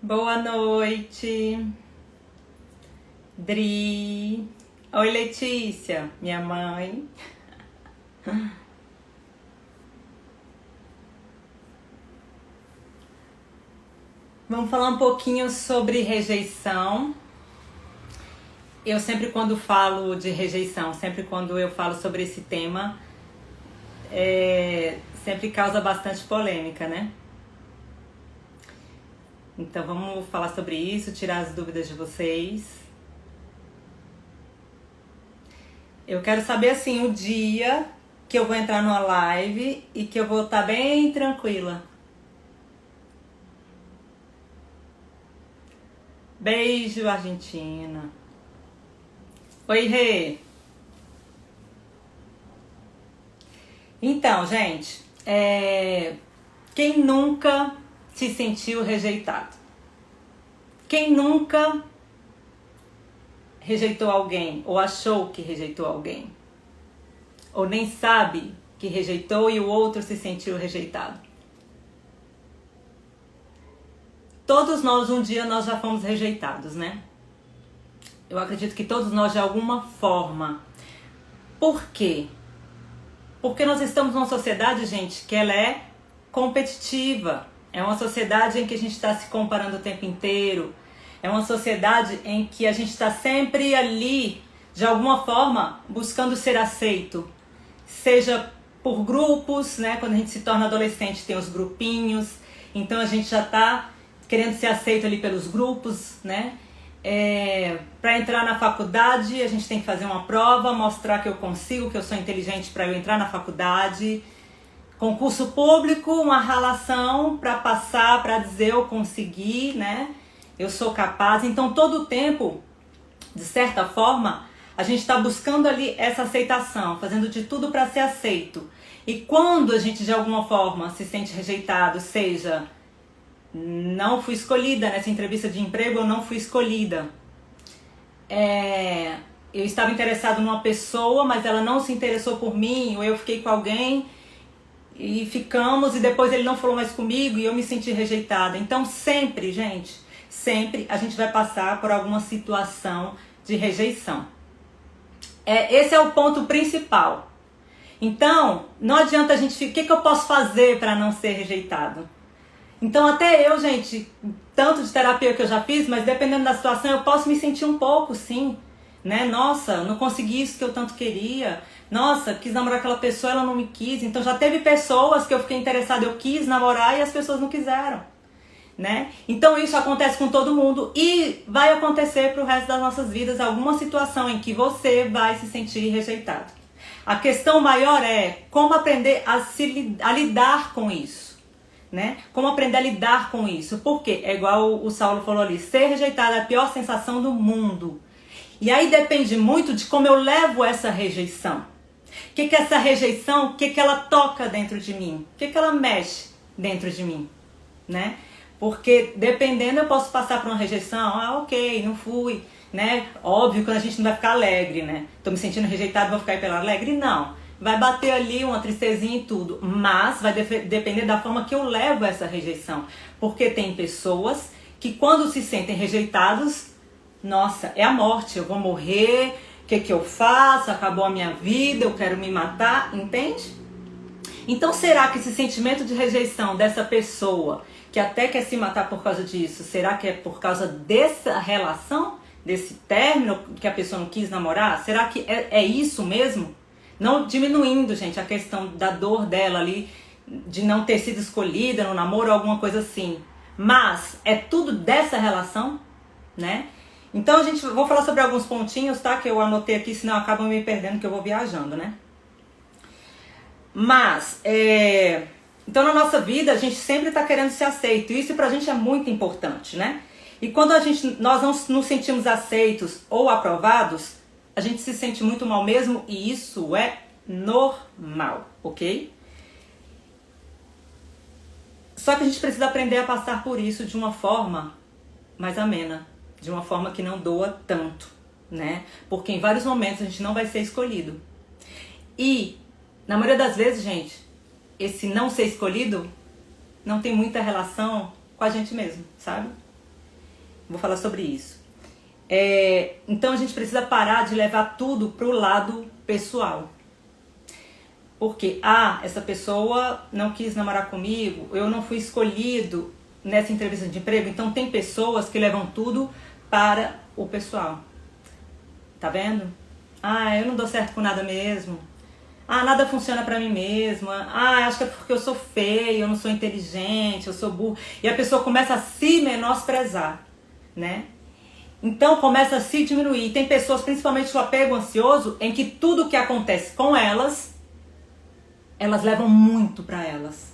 Boa noite, Dri. Oi, Letícia, minha mãe. Vamos falar um pouquinho sobre rejeição. Eu sempre quando falo de rejeição, sempre quando eu falo sobre esse tema, sempre causa bastante polêmica, né? Então vamos falar sobre isso, tirar as dúvidas de vocês. Eu quero saber assim o dia que eu vou entrar numa live e que eu vou estar bem tranquila. Beijo, Argentina. Oi, Rê. Então, gente, quem nunca se sentiu rejeitado? Quem nunca rejeitou alguém ou achou que rejeitou alguém? Ou nem sabe que rejeitou e o outro se sentiu rejeitado? Todos nós, um dia, nós já fomos rejeitados, né? Eu acredito que todos nós, de alguma forma. Por quê? Porque nós estamos numa sociedade, gente, que ela é competitiva. É uma sociedade em que a gente está se comparando o tempo inteiro. É uma sociedade em que a gente está sempre ali, de alguma forma, buscando ser aceito. Seja por grupos, né? Quando a gente se torna adolescente, tem os grupinhos. Então a gente já está querendo ser aceito ali pelos grupos, né? Para entrar na faculdade, a gente tem que fazer uma prova, mostrar que eu consigo, que eu sou inteligente para eu entrar na faculdade. Concurso público, uma ralação para passar, para dizer eu consegui, né? Eu sou capaz. Então, todo o tempo, de certa forma, a gente está buscando ali essa aceitação, fazendo de tudo para ser aceito. E quando a gente, de alguma forma, se sente rejeitado, seja, não fui escolhida nessa entrevista de emprego, eu não fui escolhida. Eu estava interessado numa pessoa, mas ela não se interessou por mim, ou eu fiquei com alguém e ficamos e depois ele não falou mais comigo e eu me senti rejeitada. Então sempre, gente, sempre a gente vai passar por alguma situação de rejeição. Esse é o ponto principal. Então, não adianta a gente... O que eu posso fazer para não ser rejeitado? Então até eu, gente, tanto de terapia que eu já fiz, mas dependendo da situação eu posso me sentir um pouco, sim, né? Nossa, não consegui isso que eu tanto queria. Nossa, quis namorar aquela pessoa, ela não me quis. Então já teve pessoas que eu fiquei interessada, eu quis namorar e as pessoas não quiseram, né? Então isso acontece com todo mundo e vai acontecer pro resto das nossas vidas alguma situação em que você vai se sentir rejeitado. A questão maior é como aprender a lidar com isso, né? Como aprender a lidar com isso. Porque é igual o Saulo falou ali, ser rejeitado é a pior sensação do mundo. E aí depende muito de como eu levo essa rejeição. O que essa rejeição, o que ela toca dentro de mim? O que ela mexe dentro de mim, né? Porque dependendo eu posso passar por uma rejeição, ok, não fui, né? Óbvio que a gente não vai ficar alegre, né? Tô me sentindo rejeitado, vou ficar pela alegre? Não. Vai bater ali uma tristezinha e tudo, mas vai depender da forma que eu levo essa rejeição. Porque tem pessoas que quando se sentem rejeitados, nossa, é a morte, eu vou morrer, o que eu faço? Acabou a minha vida, eu quero me matar, entende? Então será que esse sentimento de rejeição dessa pessoa, que até quer se matar por causa disso, será que é por causa dessa relação, desse término que a pessoa não quis namorar? Será que é isso mesmo? Não diminuindo, gente, a questão da dor dela ali, de não ter sido escolhida no namoro ou alguma coisa assim. Mas é tudo dessa relação, né? Então, vou falar sobre alguns pontinhos, tá? Que eu anotei aqui, senão eu acabo me perdendo, que eu vou viajando, né? Mas, então na nossa vida, a gente sempre tá querendo ser aceito. Isso pra gente é muito importante, né? E quando nós não nos sentimos aceitos ou aprovados, a gente se sente muito mal mesmo e isso é normal, ok? Só que a gente precisa aprender a passar por isso de uma forma mais amena, de uma forma que não doa tanto, né? Porque em vários momentos a gente não vai ser escolhido. E, na maioria das vezes, gente, esse não ser escolhido não tem muita relação com a gente mesmo, sabe? Vou falar sobre isso. Então a gente precisa parar de levar tudo pro lado pessoal. Porque, essa pessoa não quis namorar comigo, eu não fui escolhido nessa entrevista de emprego. Então tem pessoas que levam tudo para o pessoal. Tá vendo? Eu não dou certo com nada mesmo. Nada funciona pra mim mesma. Acho que é porque eu sou feia, eu não sou inteligente, eu sou burro. E a pessoa começa a se menosprezar, né? Então começa a se diminuir. Tem pessoas, principalmente o apego ansioso, em que tudo que acontece com elas levam muito pra elas,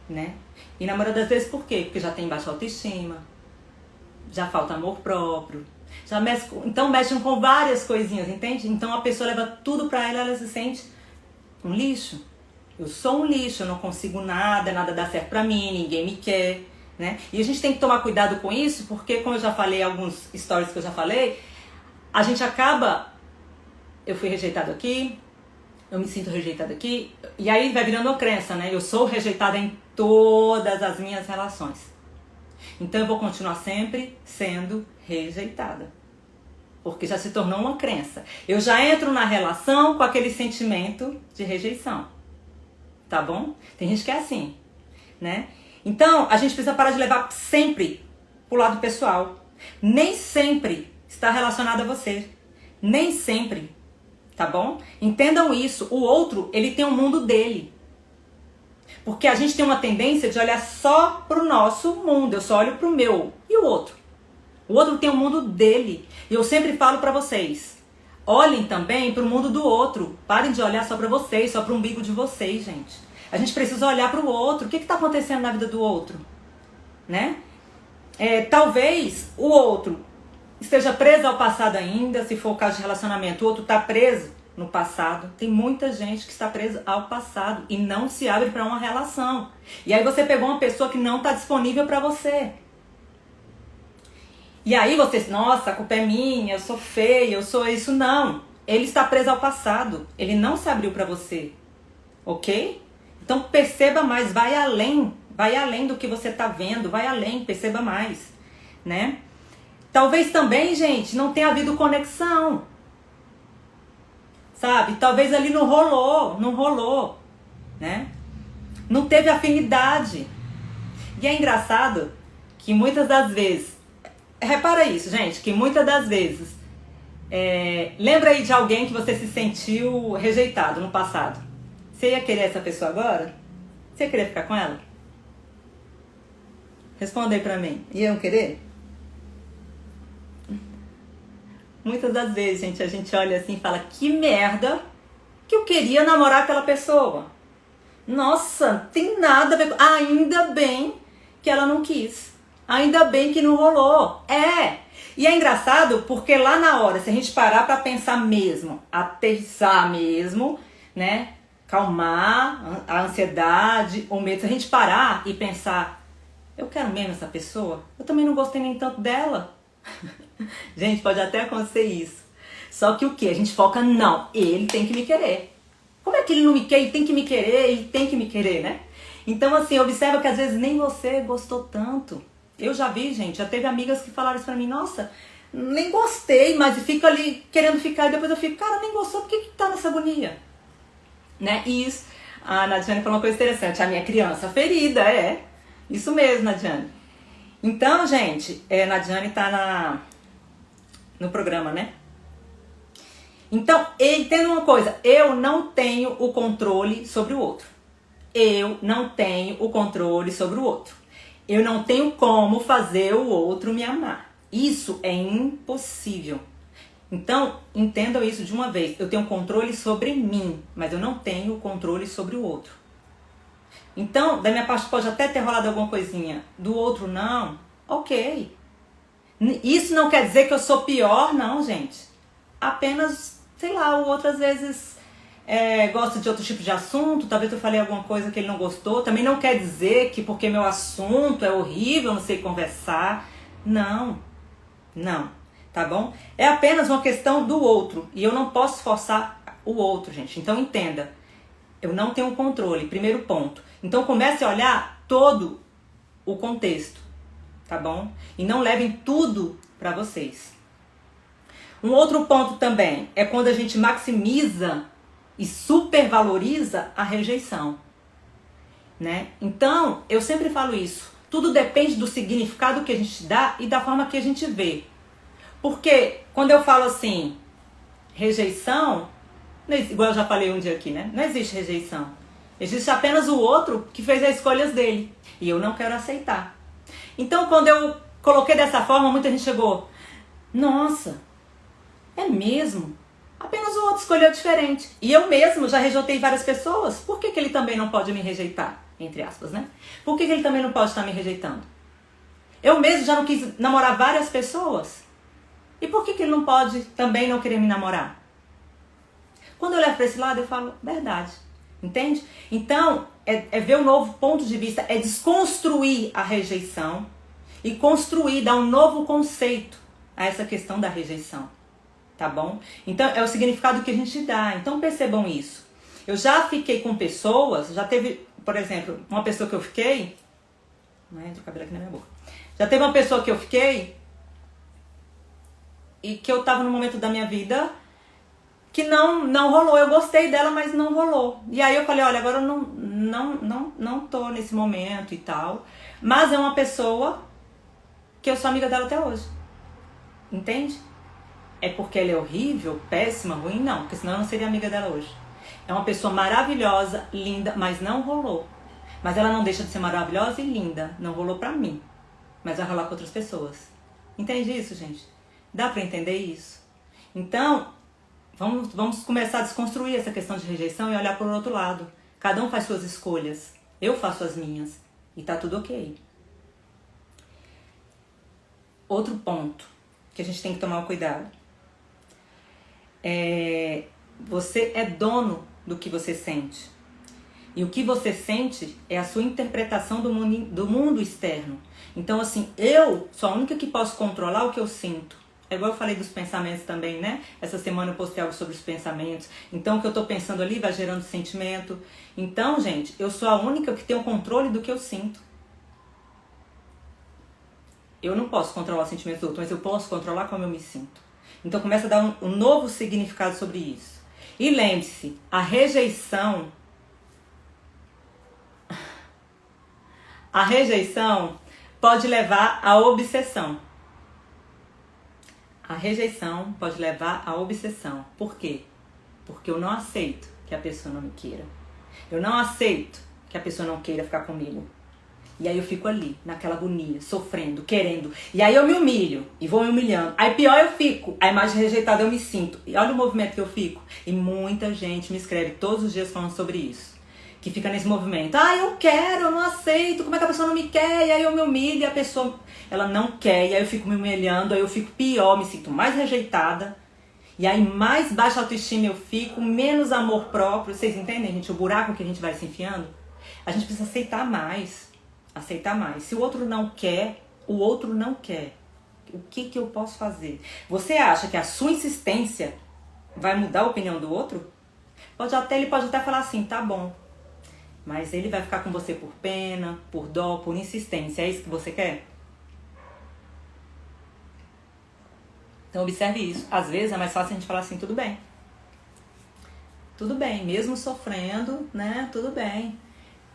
né? E na maioria das vezes por quê? Porque já tem baixa autoestima, já falta amor próprio, então mexem com várias coisinhas, entende? Então a pessoa leva tudo pra ela se sente um lixo. Eu sou um lixo, eu não consigo nada dá certo pra mim, ninguém me quer, né? E a gente tem que tomar cuidado com isso, porque como eu já falei, alguns stories que eu já falei, a gente acaba, eu fui rejeitado aqui, eu me sinto rejeitada aqui, e aí vai virando uma crença, né? Eu sou rejeitada em todas as minhas relações. Então eu vou continuar sempre sendo rejeitada. Porque já se tornou uma crença. Eu já entro na relação com aquele sentimento de rejeição. Tá bom? Tem gente que é assim, né? Então a gente precisa parar de levar sempre pro lado pessoal. Nem sempre está relacionado a você. Nem sempre. Tá bom? Entendam isso. O outro, ele tem um mundo dele. Porque a gente tem uma tendência de olhar só pro nosso mundo. Eu só olho pro meu. E o outro? O outro tem um mundo dele. E eu sempre falo pra vocês, olhem também pro mundo do outro. Parem de olhar só pra vocês, só pro umbigo de vocês, gente. A gente precisa olhar pro outro. O que tá acontecendo na vida do outro? Né? Talvez o outro esteja preso ao passado ainda, se for o caso de relacionamento. O outro tá preso no passado. Tem muita gente que está presa ao passado e não se abre para uma relação. E aí você pegou uma pessoa que não está disponível para você. E aí você, nossa, a culpa é minha, eu sou feia, eu sou isso. Não, ele está preso ao passado. Ele não se abriu para você. Ok? Então perceba mais, vai além do que você está vendo, vai além, perceba mais, né? Talvez também, gente, não tenha havido conexão. Sabe? Talvez ali não rolou, né? Não teve afinidade. E é engraçado que muitas das vezes, repara isso, gente, que muitas das vezes, lembra aí de alguém que você se sentiu rejeitado no passado. Você ia querer essa pessoa agora? Você ia querer ficar com ela? Responda aí pra mim. Iam querer? Muitas das vezes, gente, a gente olha assim e fala, que merda que eu queria namorar aquela pessoa. Nossa, tem nada a ver com... Ainda bem que ela não quis. Ainda bem que não rolou. E é engraçado porque lá na hora, se a gente parar pra pensar mesmo, aterrissar mesmo, né? Calmar a ansiedade, o medo. Se a gente parar e pensar, eu quero mesmo essa pessoa? Eu também não gostei nem tanto dela. Gente, pode até acontecer isso. Só que o que? A gente foca, não, ele tem que me querer. Como é que ele não me quer? Ele tem que me querer, ele tem que me querer, né? Então assim, observa que às vezes nem você gostou tanto. Eu já vi, gente, já teve amigas que falaram isso pra mim, nossa, nem gostei, mas fico ali querendo ficar e depois eu fico, cara, nem gostou, por que tá nessa agonia? Né? E isso, a Nadiane falou uma coisa interessante, a minha criança ferida, isso mesmo, Nadiane. Então, gente, Nadiane tá no programa, né? Então, entenda uma coisa, eu não tenho o controle sobre o outro. Eu não tenho o controle sobre o outro. Eu não tenho como fazer o outro me amar. Isso é impossível. Então, entendam isso de uma vez. Eu tenho controle sobre mim, mas eu não tenho o controle sobre o outro. Então, da minha parte pode até ter rolado alguma coisinha. Do outro não, ok. Isso não quer dizer que eu sou pior, não, gente. Apenas, sei lá, o outro às vezes gosta de outro tipo de assunto. Talvez eu falei alguma coisa que ele não gostou. Também não quer dizer que porque meu assunto é horrível, eu não sei conversar. Não, tá bom? É apenas uma questão do outro. E eu não posso forçar o outro, gente. Então entenda, eu não tenho controle, primeiro ponto. Então comece a olhar todo o contexto. tá bom? E não levem tudo pra vocês. Um outro ponto também é quando a gente maximiza e supervaloriza a rejeição, né? Então, eu sempre falo isso. Tudo depende do significado que a gente dá e da forma que a gente vê. Porque quando eu falo assim, rejeição, igual eu já falei um dia aqui, né? Não existe rejeição. Existe apenas o outro que fez as escolhas dele. E eu não quero aceitar. Então, quando eu coloquei dessa forma, muita gente chegou, nossa, é mesmo? Apenas o outro escolheu diferente. E eu mesmo já rejeitei várias pessoas. Por que ele também não pode me rejeitar? Entre aspas, né? Por que ele também não pode estar me rejeitando? Eu mesmo já não quis namorar várias pessoas. E por que ele não pode também não querer me namorar? Quando eu levo para esse lado, eu falo, verdade. Entende? Então, é ver um novo ponto de vista, é desconstruir a rejeição e construir, dar um novo conceito a essa questão da rejeição. Tá bom? Então, é o significado que a gente dá. Então, percebam isso. Eu já fiquei com pessoas, já teve, por exemplo, uma pessoa que eu fiquei... Não entra o cabelo aqui na minha boca. Já teve uma pessoa que eu fiquei e que eu tava num momento da minha vida que não rolou. Eu gostei dela, mas não rolou. E aí eu falei, olha, agora eu não tô nesse momento e tal. Mas é uma pessoa que eu sou amiga dela até hoje. Entende? É porque ela é horrível, péssima, ruim? Não, porque senão eu não seria amiga dela hoje. É uma pessoa maravilhosa, linda, mas não rolou. Mas ela não deixa de ser maravilhosa e linda. Não rolou pra mim, mas vai rolar com outras pessoas. Entende isso, gente? Dá pra entender isso? Então, vamos começar a desconstruir essa questão de rejeição e olhar pro outro lado. Cada um faz suas escolhas. Eu faço as minhas. E tá tudo ok. Outro ponto que a gente tem que tomar cuidado. Você é dono do que você sente. E o que você sente é a sua interpretação do mundo externo. Então, assim, eu sou a única que posso controlar o que eu sinto. É igual eu falei dos pensamentos também, né? Essa semana eu postei algo sobre os pensamentos. Então, o que eu tô pensando ali vai gerando sentimento. Então, gente, eu sou a única que tem o controle do que eu sinto. Eu não posso controlar os sentimentos do outro, mas eu posso controlar como eu me sinto. Então começa a dar um novo significado sobre isso. E lembre-se, a rejeição pode levar à obsessão. A rejeição pode levar à obsessão. Por quê? Porque eu não aceito que a pessoa não me queira. Eu não aceito que a pessoa não queira ficar comigo. E aí eu fico ali, naquela agonia, sofrendo, querendo. E aí eu me humilho e vou me humilhando. Aí pior eu fico, aí mais rejeitada eu me sinto. E olha o movimento que eu fico. E muita gente me escreve todos os dias falando sobre isso. Que fica nesse movimento. Ah, eu quero, eu não aceito. Como é que a pessoa não me quer? E aí eu me humilho e a pessoa, ela não quer. E aí eu fico me humilhando, aí eu fico pior, me sinto mais rejeitada. E aí mais baixa autoestima eu fico, menos amor próprio. Vocês entendem, gente? O buraco que a gente vai se enfiando? A gente precisa aceitar mais. Aceitar mais. Se o outro não quer, o outro não quer. O que eu posso fazer? Você acha que a sua insistência vai mudar a opinião do outro? Ele pode até falar assim, tá bom. Mas ele vai ficar com você por pena, por dó, por insistência. É isso que você quer? Então observe isso. Às vezes é mais fácil a gente falar assim, tudo bem. Tudo bem, mesmo sofrendo, né? Tudo bem.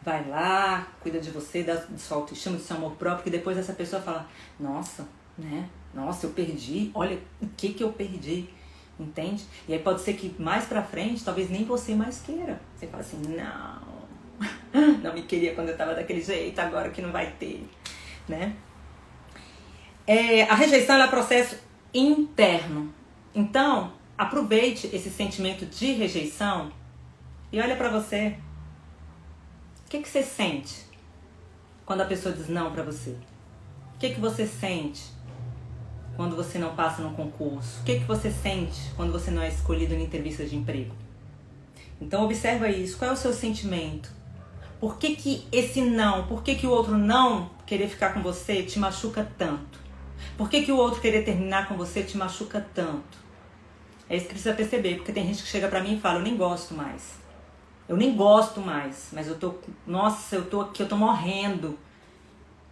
Vai lá, cuida de você, da sua autoestima, do seu amor próprio, que depois essa pessoa fala, nossa, né? Nossa, eu perdi, olha o que eu perdi, entende? E aí pode ser que mais pra frente, talvez nem você mais queira. Você fala assim, não me queria quando eu tava daquele jeito, agora que não vai ter, né? A rejeição ela é um processo interno. Então, aproveite esse sentimento de rejeição e olha pra você. O que você sente quando a pessoa diz não pra você? O que você sente quando você não passa no concurso? O que você sente quando você não é escolhido em entrevista de emprego? Então observa isso. Qual é o seu sentimento? Por que esse não? Por que o outro não querer ficar com você te machuca tanto? Por que o outro querer terminar com você te machuca tanto? É isso que precisa perceber, porque tem gente que chega pra mim e fala, eu nem gosto mais. Eu nem gosto mais, mas eu tô aqui, eu tô morrendo,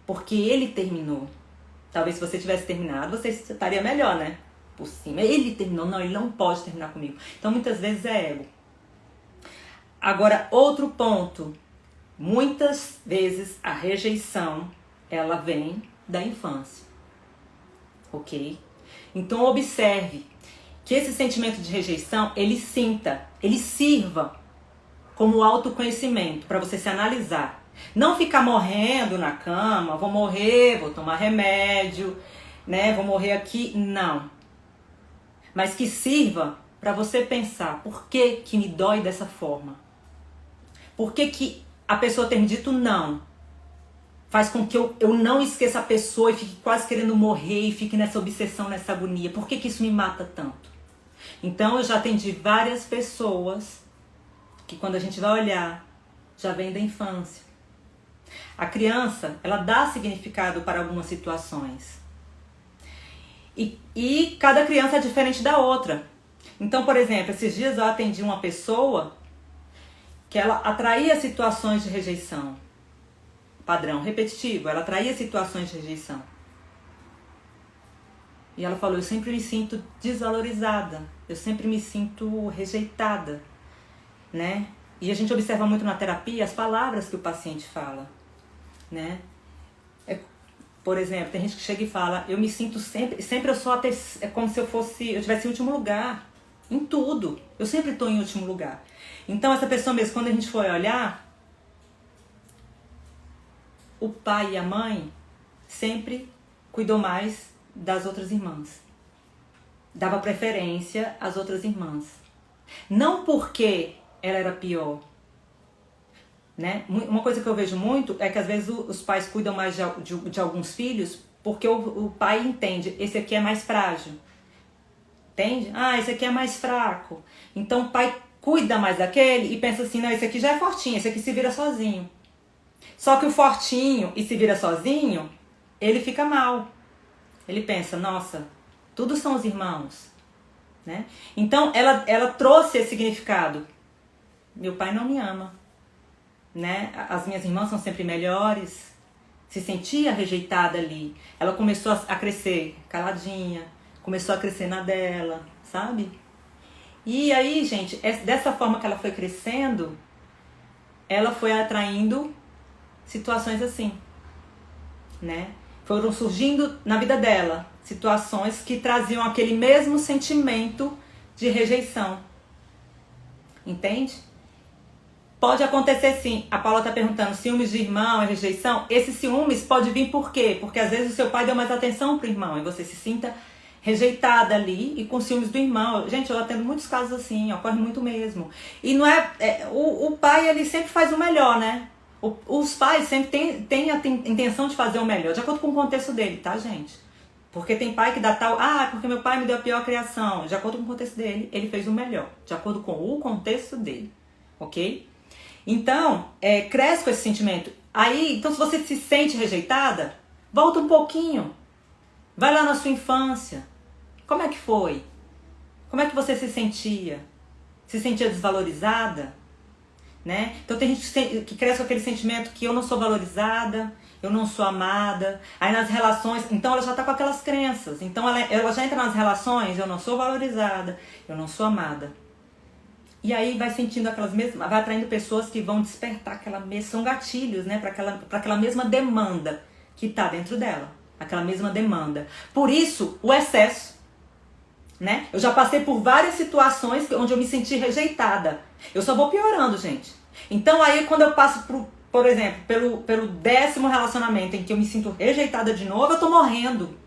porque ele terminou. Talvez se você tivesse terminado, você estaria melhor, né? Por cima. Ele terminou, não, ele não pode terminar comigo. Então, muitas vezes é ego. Agora, outro ponto. Muitas vezes a rejeição, ela vem da infância. Ok? Então, observe que esse sentimento de rejeição, ele sirva como autoconhecimento, para você se analisar. Não ficar morrendo na cama, vou morrer, vou tomar remédio, né? Vou morrer aqui, não. Mas que sirva para você pensar, por que que me dói dessa forma? Por que que a pessoa ter me dito não? Faz com que eu não esqueça a pessoa e fique quase querendo morrer e fique nessa obsessão, nessa agonia. Por que que isso me mata tanto? Então eu já atendi várias pessoas que quando a gente vai olhar, já vem da infância. A criança, ela dá significado para algumas situações. E cada criança é diferente da outra. Então, por exemplo, esses dias eu atendi uma pessoa que ela atraía situações de rejeição. Padrão repetitivo, ela atraía situações de rejeição. E ela falou, eu sempre me sinto desvalorizada, eu sempre me sinto rejeitada, né? E a gente observa muito na terapia as palavras que o paciente fala, né? Por exemplo, tem gente que chega e fala, eu me sinto sempre eu sou a terceira, é como se eu tivesse em último lugar, em tudo. Eu sempre estou em último lugar. Então essa pessoa mesmo, quando a gente for olhar, o pai e a mãe sempre cuidou mais das outras irmãs. Dava preferência às outras irmãs. Não porque ela era pior, né? Uma coisa que eu vejo muito é que às vezes os pais cuidam mais de alguns filhos porque o pai entende, esse aqui é mais frágil. Entende? Ah, esse aqui é mais fraco. Então o pai cuida mais daquele e pensa assim, não, esse aqui já é fortinho, esse aqui se vira sozinho. Só que o fortinho e se vira sozinho, ele fica mal. Ele pensa, nossa, tudo são os irmãos, né? Então ela trouxe esse significado. Meu pai não me ama, né? As minhas irmãs são sempre melhores. Se sentia rejeitada ali. Ela começou a crescer caladinha, começou a crescer na dela, sabe? E aí, gente, dessa forma que ela foi crescendo, ela foi atraindo situações assim, né? Foram surgindo na vida dela situações que traziam aquele mesmo sentimento de rejeição. Entende? Pode acontecer sim. A Paula está perguntando, ciúmes de irmão é rejeição? Esse ciúmes pode vir por quê? Porque às vezes o seu pai deu mais atenção pro irmão e você se sinta rejeitada ali e com ciúmes do irmão. Gente, eu atendo muitos casos assim, ocorre muito mesmo. E não o pai, ele sempre faz o melhor, né? Os pais sempre têm a intenção de fazer o melhor, de acordo com o contexto dele, tá, gente? Porque tem pai que dá tal, porque meu pai me deu a pior criação. De acordo com o contexto dele, ele fez o melhor, de acordo com o contexto dele, ok? Então, cresce com esse sentimento. Aí, então se você se sente rejeitada, volta um pouquinho. Vai lá na sua infância. Como é que foi? Como é que você se sentia? Se sentia desvalorizada? Né? Então tem gente que cresce com aquele sentimento que eu não sou valorizada, eu não sou amada. Aí nas relações, então ela já está com aquelas crenças. Então ela já entra nas relações, eu não sou valorizada, eu não sou amada. E aí vai sentindo aquelas mesmas, vai atraindo pessoas que vão despertar aquela mesma, são gatilhos, né, para aquela mesma demanda que está dentro dela, aquela mesma demanda. Por isso, o excesso, né? Eu já passei por várias situações onde eu me senti rejeitada. Eu só vou piorando, gente. Então aí quando eu passo por exemplo, pelo 10º relacionamento em que eu me sinto rejeitada de novo, eu tô morrendo.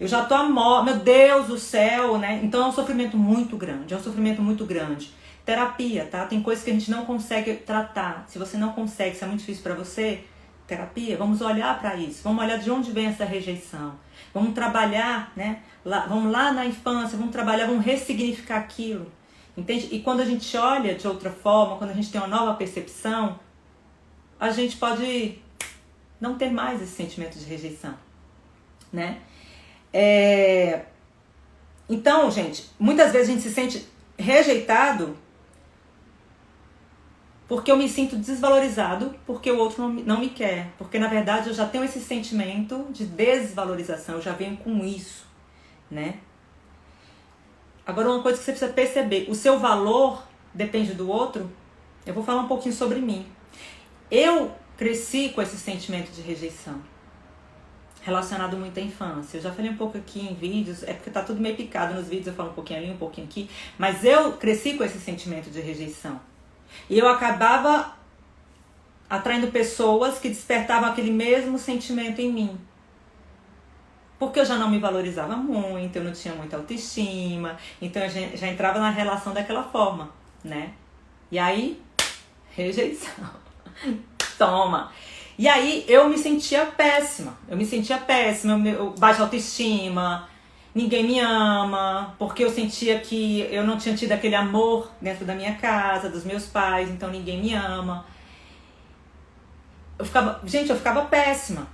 Eu já tô a morte, meu Deus do céu, né? Então é um sofrimento muito grande, Terapia, tá? Tem coisas que a gente não consegue tratar. Se você não consegue, se é muito difícil pra você, terapia, vamos olhar pra isso. Vamos olhar de onde vem essa rejeição. Vamos trabalhar, né? Vamos lá na infância, vamos trabalhar, vamos ressignificar aquilo. Entende? E quando a gente olha de outra forma, quando a gente tem uma nova percepção, a gente pode não ter mais esse sentimento de rejeição, né? Então, gente, muitas vezes a gente se sente rejeitado Porque eu me sinto desvalorizado porque o outro não me quer. Porque, na verdade, eu já tenho esse sentimento de desvalorização. Eu já venho com isso, né? Agora, uma coisa que você precisa perceber. O seu valor depende do outro. Eu vou falar um pouquinho sobre mim. Eu cresci com esse sentimento de rejeição. Relacionado muito à infância. Eu já falei um pouco aqui em vídeos. É porque tá tudo meio picado nos vídeos. Eu falo um pouquinho ali, um pouquinho aqui. Mas eu cresci com esse sentimento de rejeição. E eu acabava atraindo pessoas que despertavam aquele mesmo sentimento em mim. Porque eu já não me valorizava muito, eu não tinha muita autoestima, então eu já entrava na relação daquela forma, né? E aí, rejeição. Toma! E aí eu me sentia péssima, baixa autoestima, ninguém me ama, porque eu sentia que eu não tinha tido aquele amor dentro da minha casa, dos meus pais, então ninguém me ama. Eu ficava péssima.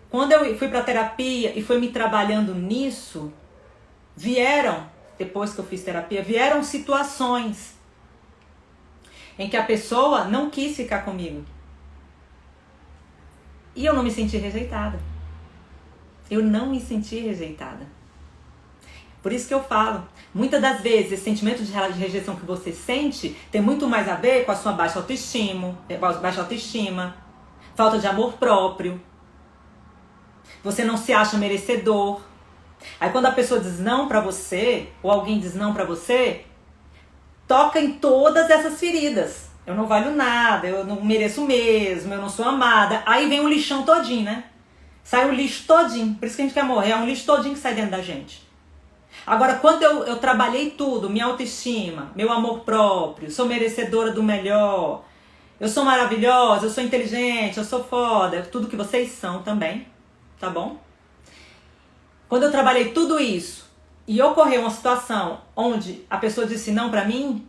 Quando eu fui pra terapia e fui me trabalhando nisso, depois que eu fiz terapia, vieram situações em que a pessoa não quis ficar comigo. E eu não me senti rejeitada. Eu não me senti rejeitada. Por isso que eu falo, muitas das vezes esse sentimento de rejeição que você sente tem muito mais a ver com a sua baixa autoestima, falta de amor próprio. Você não se acha merecedor. Aí quando a pessoa diz não pra você, ou alguém diz não pra você, toca em todas essas feridas. Eu não valho nada, eu não mereço mesmo, eu não sou amada. Aí vem um lixão todinho, né? Sai o lixo todinho. Por isso que a gente quer morrer, é um lixo todinho que sai dentro da gente. Agora, quando eu trabalhei tudo, minha autoestima, meu amor próprio, sou merecedora do melhor, eu sou maravilhosa, eu sou inteligente, eu sou foda, tudo que vocês são também, tá bom? Quando eu trabalhei tudo isso e ocorreu uma situação onde a pessoa disse não pra mim,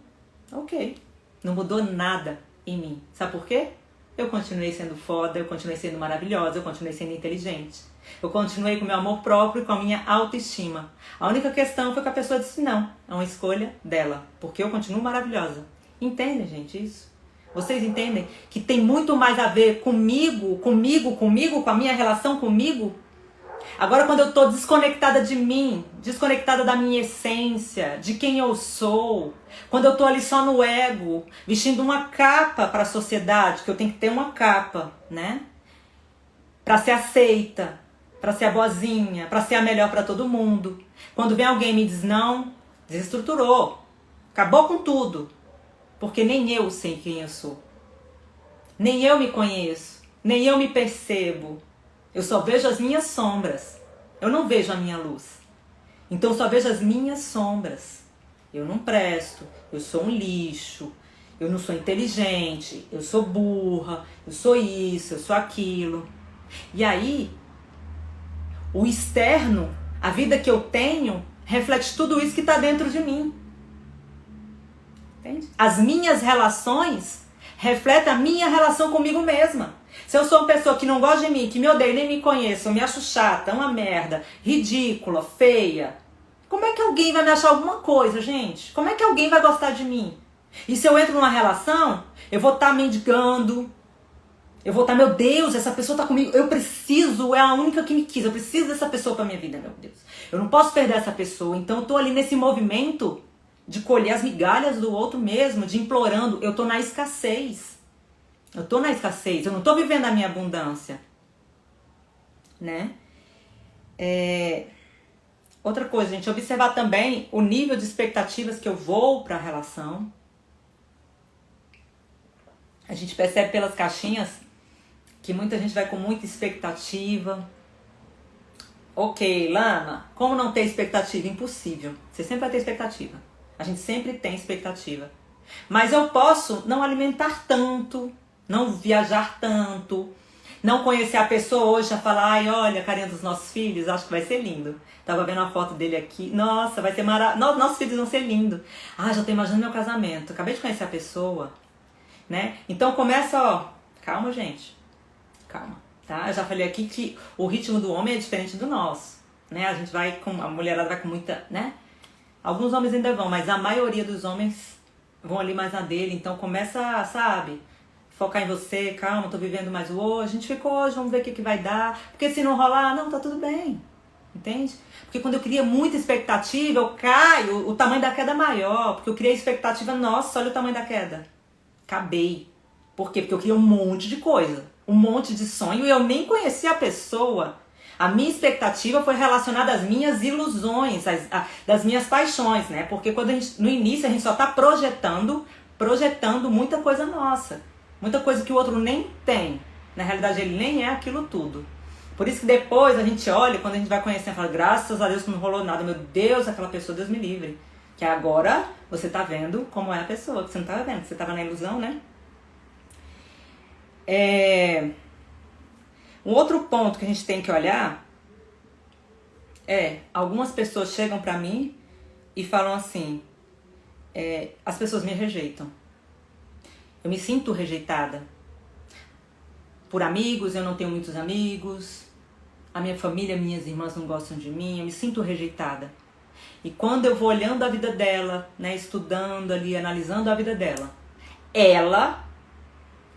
ok, não mudou nada em mim. Sabe por quê? Eu continuei sendo foda, eu continuei sendo maravilhosa, eu continuei sendo inteligente. Eu continuei com meu amor próprio e com a minha autoestima. A única questão foi que a pessoa disse não. É uma escolha dela, porque eu continuo maravilhosa. Entendem, gente, isso? Vocês entendem que tem muito mais a ver comigo, com a minha relação comigo? Agora, quando eu tô desconectada de mim, desconectada da minha essência, de quem eu sou, quando eu tô ali só no ego, vestindo uma capa para a sociedade, que eu tenho que ter uma capa, né? Para ser aceita, para ser a boazinha, para ser a melhor para todo mundo. Quando vem alguém e me diz não, desestruturou, acabou com tudo, porque nem eu sei quem eu sou, nem eu me conheço, nem eu me percebo. Eu só vejo as minhas sombras. Eu não vejo a minha luz. Então eu só vejo as minhas sombras. Eu não presto. Eu sou um lixo. Eu não sou inteligente. Eu sou burra. Eu sou isso. Eu sou aquilo. E aí, o externo, a vida que eu tenho, reflete tudo isso que está dentro de mim. Entende? As minhas relações refletem a minha relação comigo mesma. Se eu sou uma pessoa que não gosta de mim, que me odeia, nem me conhece, eu me acho chata, uma merda, ridícula, feia, como é que alguém vai me achar alguma coisa, gente? Como é que alguém vai gostar de mim? E se eu entro numa relação, eu vou estar mendigando, eu vou estar, meu Deus, essa pessoa tá comigo, eu preciso, é a única que me quis, eu preciso dessa pessoa pra minha vida, meu Deus. Eu não posso perder essa pessoa, então eu tô ali nesse movimento de colher as migalhas do outro mesmo, de implorando, eu tô na escassez. Eu tô na escassez, eu não tô vivendo a minha abundância, né? Outra coisa, gente, observar também o nível de expectativas que eu vou pra relação. A gente percebe pelas caixinhas que muita gente vai com muita expectativa. Ok, Lana, como não ter expectativa? Impossível. Você sempre vai ter expectativa. A gente sempre tem expectativa. Mas eu posso não alimentar tanto, não viajar tanto, não conhecer a pessoa hoje, a falar, ai, olha a carinha dos nossos filhos, acho que vai ser lindo. Tava vendo a foto dele aqui, nossa, vai ser maravilhoso, nossos filhos vão ser lindos. Ah, já tô imaginando meu casamento, acabei de conhecer a pessoa, né? Então começa, ó, calma, gente, calma, tá? Eu já falei aqui que o ritmo do homem é diferente do nosso, né? A gente vai com, a mulherada vai com muita, né? Alguns homens ainda vão, mas a maioria dos homens vão ali mais na dele. Então começa, sabe, focar em você, calma, tô vivendo mais o hoje. A gente ficou hoje, vamos ver o que vai dar. Porque se não rolar, não, tá tudo bem. Entende? Porque quando eu crio muita expectativa, eu caio, o tamanho da queda é maior. Porque eu criei expectativa, nossa, olha o tamanho da queda. Acabei. Por quê? Porque eu criei um monte de coisa, um monte de sonho e eu nem conhecia a pessoa. A minha expectativa foi relacionada às minhas ilusões, das minhas paixões, né? Porque quando no início a gente só tá projetando muita coisa nossa. Muita coisa que o outro nem tem. Na realidade ele nem é aquilo tudo. Por isso que depois a gente olha, quando a gente vai conhecendo, fala, graças a Deus que não rolou nada, meu Deus, aquela pessoa, Deus me livre. Que agora você tá vendo como é a pessoa, que você não tava vendo, que você tava na ilusão, né? Um outro ponto que a gente tem que olhar algumas pessoas chegam pra mim e falam assim, as pessoas me rejeitam. Eu me sinto rejeitada. Por amigos, eu não tenho muitos amigos. A minha família, minhas irmãs não gostam de mim. Eu me sinto rejeitada. E quando eu vou olhando a vida dela, né, estudando ali, analisando a vida dela, ela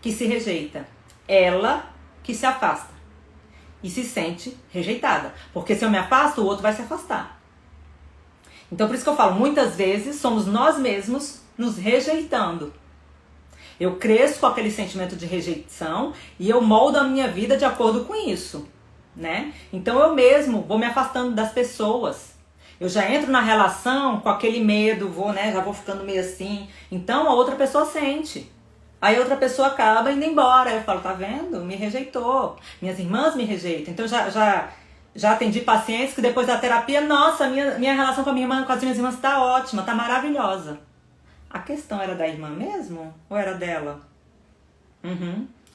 que se rejeita, ela que se afasta e se sente rejeitada. Porque se eu me afasto, o outro vai se afastar. Então por isso que eu falo, muitas vezes somos nós mesmos nos rejeitando. Eu cresço com aquele sentimento de rejeição e eu moldo a minha vida de acordo com isso, né? Então eu mesmo vou me afastando das pessoas. Eu já entro na relação com aquele medo, já vou ficando meio assim. Então a outra pessoa sente. Aí a outra pessoa acaba indo embora. Aí eu falo, tá vendo? Me rejeitou. Minhas irmãs me rejeitam. Então já atendi pacientes que depois da terapia, nossa, minha relação com a minha irmã, com as minhas irmãs tá ótima, tá maravilhosa. A questão era da irmã mesmo? Ou era dela?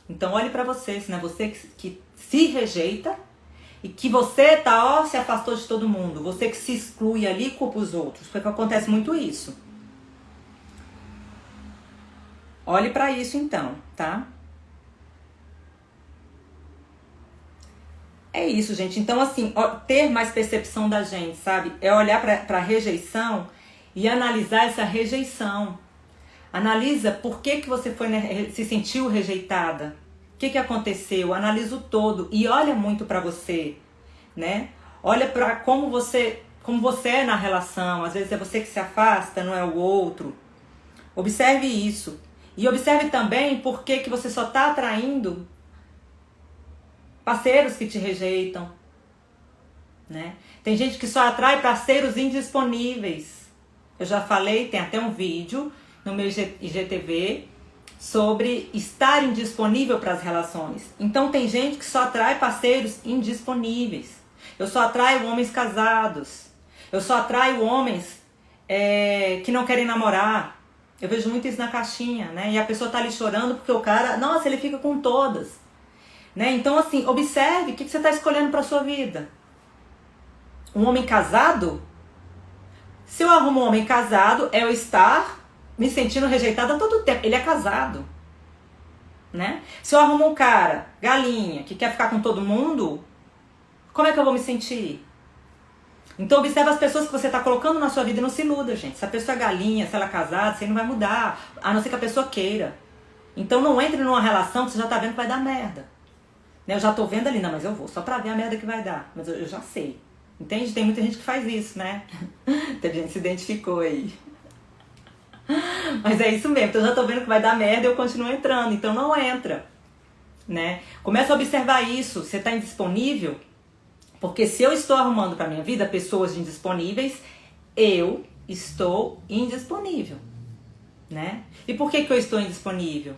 Então olhe pra você, se não é você que se rejeita e que você se afastou de todo mundo. Você que se exclui ali e culpa os outros. Porque acontece muito isso. Olhe pra isso então, tá? É isso, gente. Então, assim, ter mais percepção da gente, sabe? É olhar pra rejeição e analisar essa rejeição. Analisa por que você se sentiu rejeitada. O que aconteceu? Analisa o todo e olha muito pra você, né? Olha pra como você é na relação. Às vezes é você que se afasta, não é o outro. Observe isso. E observe também por que você só está atraindo parceiros que te rejeitam, né? Tem gente que só atrai parceiros indisponíveis. Eu já falei, tem até um vídeo no meu IGTV sobre estar indisponível para as relações. Então tem gente que só atrai parceiros indisponíveis. Eu só atraio homens casados. Eu só atraio homens que não querem namorar. Eu vejo muito isso na caixinha, né? E a pessoa tá ali chorando porque o cara, nossa, ele fica com todas, né? Então, assim, observe o que você tá escolhendo pra sua vida. Um homem casado? Se eu arrumo um homem casado, é eu estar me sentindo rejeitada todo o tempo. Ele é casado, né? Se eu arrumo um cara, galinha, que quer ficar com todo mundo, como é que eu vou me sentir? Então observa as pessoas que você está colocando na sua vida e não se iluda, gente. Se a pessoa é galinha, se ela é casada, você não vai mudar, a não ser que a pessoa queira. Então não entre numa relação que você já está vendo que vai dar merda. Né? Eu já estou vendo ali, não, mas eu vou só para ver a merda que vai dar. Mas eu já sei. Entende? Tem muita gente que faz isso, né? Tem gente que se identificou aí. Mas é isso mesmo, então eu já estou vendo que vai dar merda e eu continuo entrando. Então não entra, né? Começa a observar isso. Você está indisponível? Porque se eu estou arrumando para minha vida pessoas indisponíveis, eu estou indisponível, né? E por que eu estou indisponível?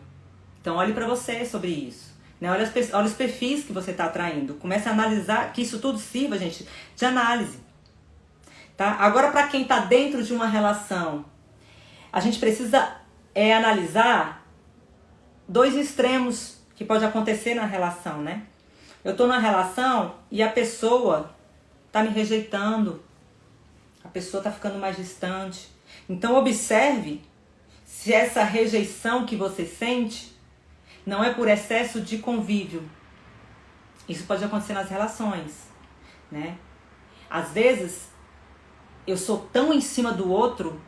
Então olhe para você sobre isso, né? Olha os perfis que você está atraindo. Comece a analisar, que isso tudo sirva, gente, de análise, tá? Agora, para quem está dentro de uma relação, a gente precisa analisar dois extremos que pode acontecer na relação, né? Eu tô na relação e a pessoa tá me rejeitando. A pessoa tá ficando mais distante. Então observe se essa rejeição que você sente não é por excesso de convívio. Isso pode acontecer nas relações, né? Às vezes eu sou tão em cima do outro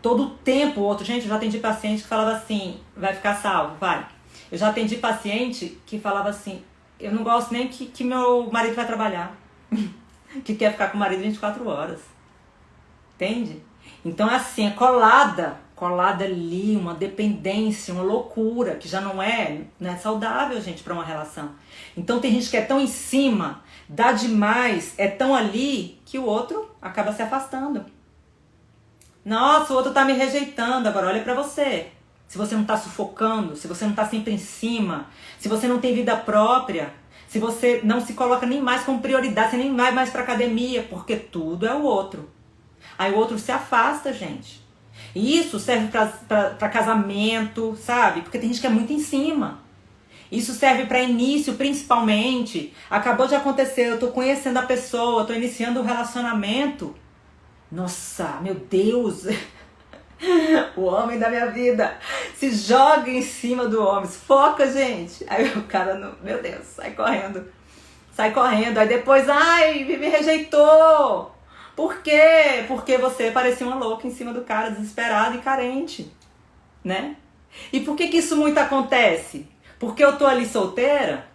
Todo o tempo o outro. Gente, eu já atendi paciente que falava assim, vai ficar salvo, vai. Eu já atendi paciente que falava assim, eu não gosto nem que meu marido vai trabalhar. Que quer ficar com o marido 24 horas. Entende? Então é assim, é colada ali, uma dependência, uma loucura, que já não é saudável, gente, para uma relação. Então tem gente que é tão em cima, dá demais, é tão ali, que o outro acaba se afastando. Nossa, o outro tá me rejeitando, agora olha pra você. Se você não tá sufocando, se você não tá sempre em cima, se você não tem vida própria, se você não se coloca nem mais como prioridade, você nem vai mais pra academia, porque tudo é o outro. Aí o outro se afasta, gente. E isso serve pra casamento, sabe? Porque tem gente que é muito em cima. Isso serve pra início, principalmente. Acabou de acontecer, eu tô conhecendo a pessoa, tô iniciando um relacionamento. Nossa, meu Deus! O homem da minha vida se joga em cima do homem, foca, gente. Aí o cara, meu Deus, sai correndo. Sai correndo. Aí depois, ai, me rejeitou. Por quê? Porque você parecia uma louca em cima do cara, desesperada e carente, né? E por que isso muito acontece? Porque eu tô ali solteira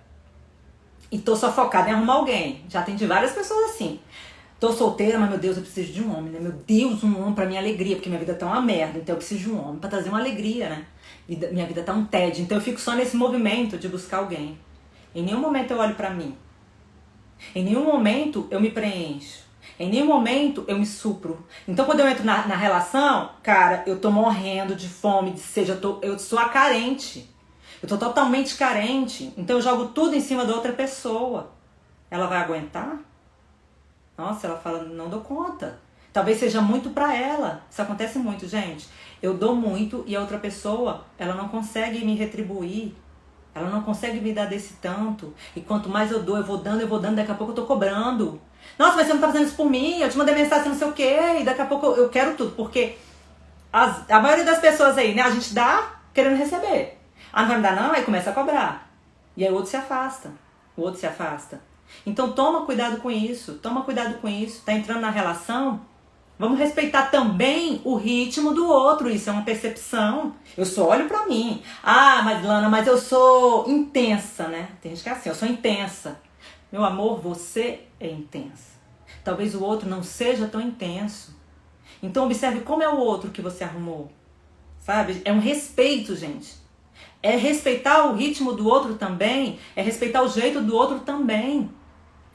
e tô só focada em arrumar alguém. Já atendi várias pessoas assim. Tô solteira, mas meu Deus, eu preciso de um homem, né? Meu Deus, um homem pra minha alegria, porque minha vida tá uma merda, então eu preciso de um homem pra trazer uma alegria, né? Minha vida tá um tédio, então eu fico só nesse movimento de buscar alguém. Em nenhum momento eu olho pra mim. Em nenhum momento eu me preencho. Em nenhum momento eu me supro. Então quando eu entro na relação, cara, eu tô morrendo de fome, de sede, eu sou a carente. Eu tô totalmente carente. Então eu jogo tudo em cima da outra pessoa. Ela vai aguentar? Nossa, ela fala, não dou conta. Talvez seja muito pra ela. Isso acontece muito, gente. Eu dou muito e a outra pessoa, ela não consegue me retribuir. Ela não consegue me dar desse tanto. E quanto mais eu dou, eu vou dando, daqui a pouco eu tô cobrando. Nossa, mas você não tá fazendo isso por mim, eu te mandei mensagem não sei o quê, e daqui a pouco eu quero tudo. Porque a maioria das pessoas aí, né, a gente dá querendo receber. Ah, não vai me dar não? Aí começa a cobrar. E aí o outro se afasta. O outro se afasta. Então toma cuidado com isso, toma cuidado com isso. Tá entrando na relação? Vamos respeitar também o ritmo do outro, isso é uma percepção. Eu só olho pra mim. Ah, mas Lana, mas eu sou intensa, né? Tem gente que é assim, eu sou intensa. Meu amor, você é intensa. Talvez o outro não seja tão intenso. Então observe como é o outro que você arrumou. Sabe? É um respeito, gente. É respeitar o ritmo do outro também, é respeitar o jeito do outro também.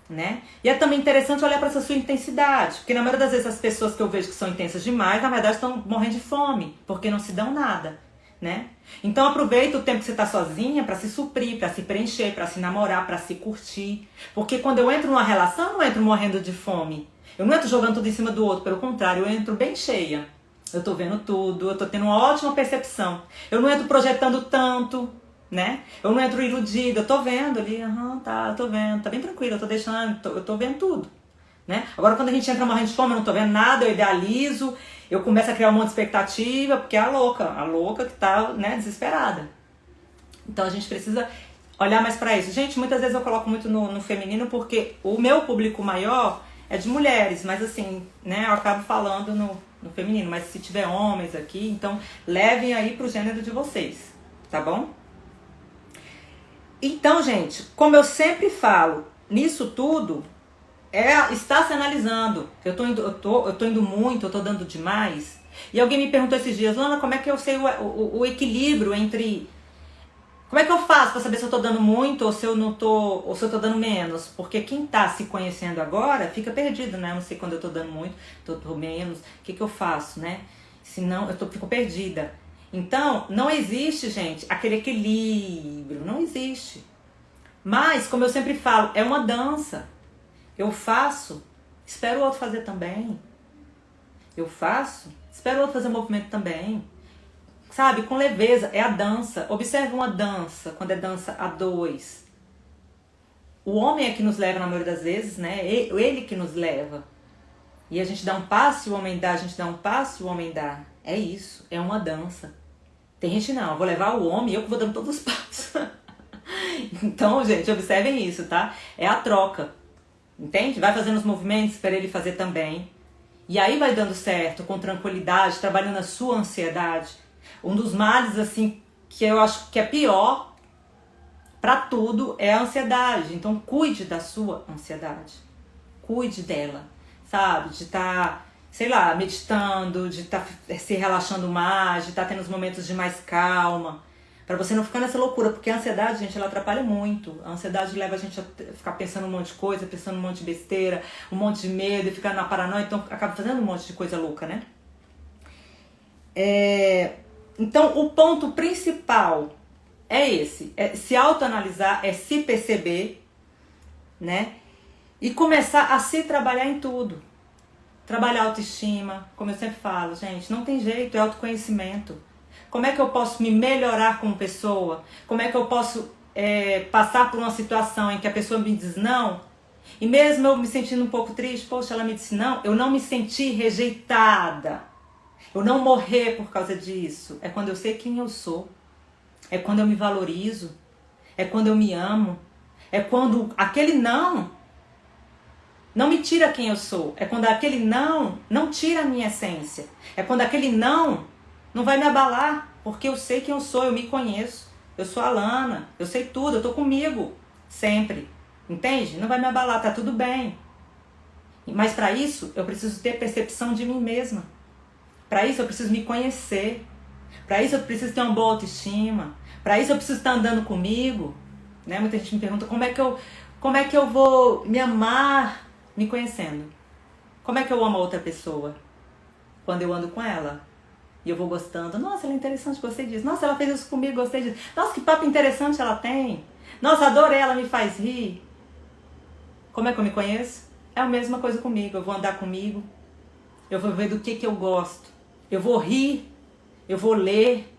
Né? E é também interessante olhar para essa sua intensidade, porque na maioria das vezes as pessoas que eu vejo que são intensas demais, na verdade estão morrendo de fome, porque não se dão nada, né? Então aproveita o tempo que você está sozinha para se suprir, para se preencher, para se namorar, para se curtir, porque quando eu entro numa relação, eu não entro morrendo de fome, eu não entro jogando tudo em cima do outro, pelo contrário, eu entro bem cheia, eu tô vendo tudo, eu tô tendo uma ótima percepção, eu não entro projetando tanto, né? Eu não entro iludida, eu tô vendo ali, tá, eu tô vendo, tá bem tranquilo, eu tô deixando, eu tô vendo tudo, né? Agora quando a gente entra morrendo de fome, eu não tô vendo nada, eu idealizo, eu começo a criar um monte de expectativa, porque é a louca que tá, né, desesperada. Então a gente precisa olhar mais pra isso. Gente, muitas vezes eu coloco muito no feminino, porque o meu público maior é de mulheres, mas assim, né, eu acabo falando no feminino, mas se tiver homens aqui, então levem aí pro gênero de vocês, tá bom? Então, gente, como eu sempre falo, nisso tudo, está se analisando. Eu tô indo muito, eu tô dando demais. E alguém me perguntou esses dias, Lana, como é que eu sei o equilíbrio entre... Como é que eu faço para saber se eu tô dando muito ou se eu não tô, ou se eu tô dando menos? Porque quem tá se conhecendo agora fica perdido, né? Eu não sei quando eu tô dando muito, tô menos, o que eu faço, né? Senão eu fico perdida. Então, não existe, gente, aquele equilíbrio, não existe. Mas, como eu sempre falo, é uma dança. Eu faço, espero o outro fazer também. Eu faço, espero o outro fazer o movimento também. Sabe, com leveza, é a dança. Observe uma dança, quando é dança a dois. O homem é que nos leva na maioria das vezes, né? Ele que nos leva. E a gente dá um passo e o homem dá, a gente dá um passo e o homem dá. É isso, é uma dança. Tem gente não, eu vou levar o homem e eu que vou dando todos os passos. Então, gente, observem isso, tá? É a troca, entende? Vai fazendo os movimentos para ele fazer também. E aí vai dando certo, com tranquilidade, trabalhando a sua ansiedade. Um dos males, assim, que eu acho que é pior para tudo é a ansiedade. Então cuide da sua ansiedade. Cuide dela, sabe? De estar, sei lá, meditando, de estar se relaxando mais, de estar tendo os momentos de mais calma. Pra você não ficar nessa loucura, porque a ansiedade, gente, ela atrapalha muito. A ansiedade leva a gente a ficar pensando um monte de coisa, pensando um monte de besteira, um monte de medo e ficar na paranoia, então acaba fazendo um monte de coisa louca, né? Então, o ponto principal é esse, é se autoanalisar, é se perceber, né? E começar a se trabalhar em tudo. Trabalhar a autoestima, como eu sempre falo, gente, não tem jeito, é autoconhecimento. Como é que eu posso me melhorar como pessoa? Como é que eu posso passar por uma situação em que a pessoa me diz não? E mesmo eu me sentindo um pouco triste, poxa, ela me disse não, eu não me senti rejeitada. Eu não morrer por causa disso. É quando eu sei quem eu sou. É quando eu me valorizo. É quando eu me amo. É quando aquele não me tira quem eu sou. É quando aquele não tira a minha essência. É quando aquele não vai me abalar, porque eu sei quem eu sou, eu me conheço. Eu sou a Lana, eu sei tudo, eu tô comigo, sempre. Entende? Não vai me abalar, tá tudo bem. Mas para isso, eu preciso ter percepção de mim mesma. Para isso, eu preciso me conhecer. Para isso, eu preciso ter uma boa autoestima. Para isso, eu preciso estar andando comigo. Né? Muita gente me pergunta como é que eu vou me amar me conhecendo. Como é que eu amo a outra pessoa? Quando eu ando com ela. E eu vou gostando. Nossa, ela é interessante, gostei disso. Nossa, ela fez isso comigo, gostei disso. Nossa, que papo interessante ela tem. Nossa, adorei, ela me faz rir. Como é que eu me conheço? É a mesma coisa comigo. Eu vou andar comigo. Eu vou ver do que eu gosto. Eu vou rir. Eu vou ler.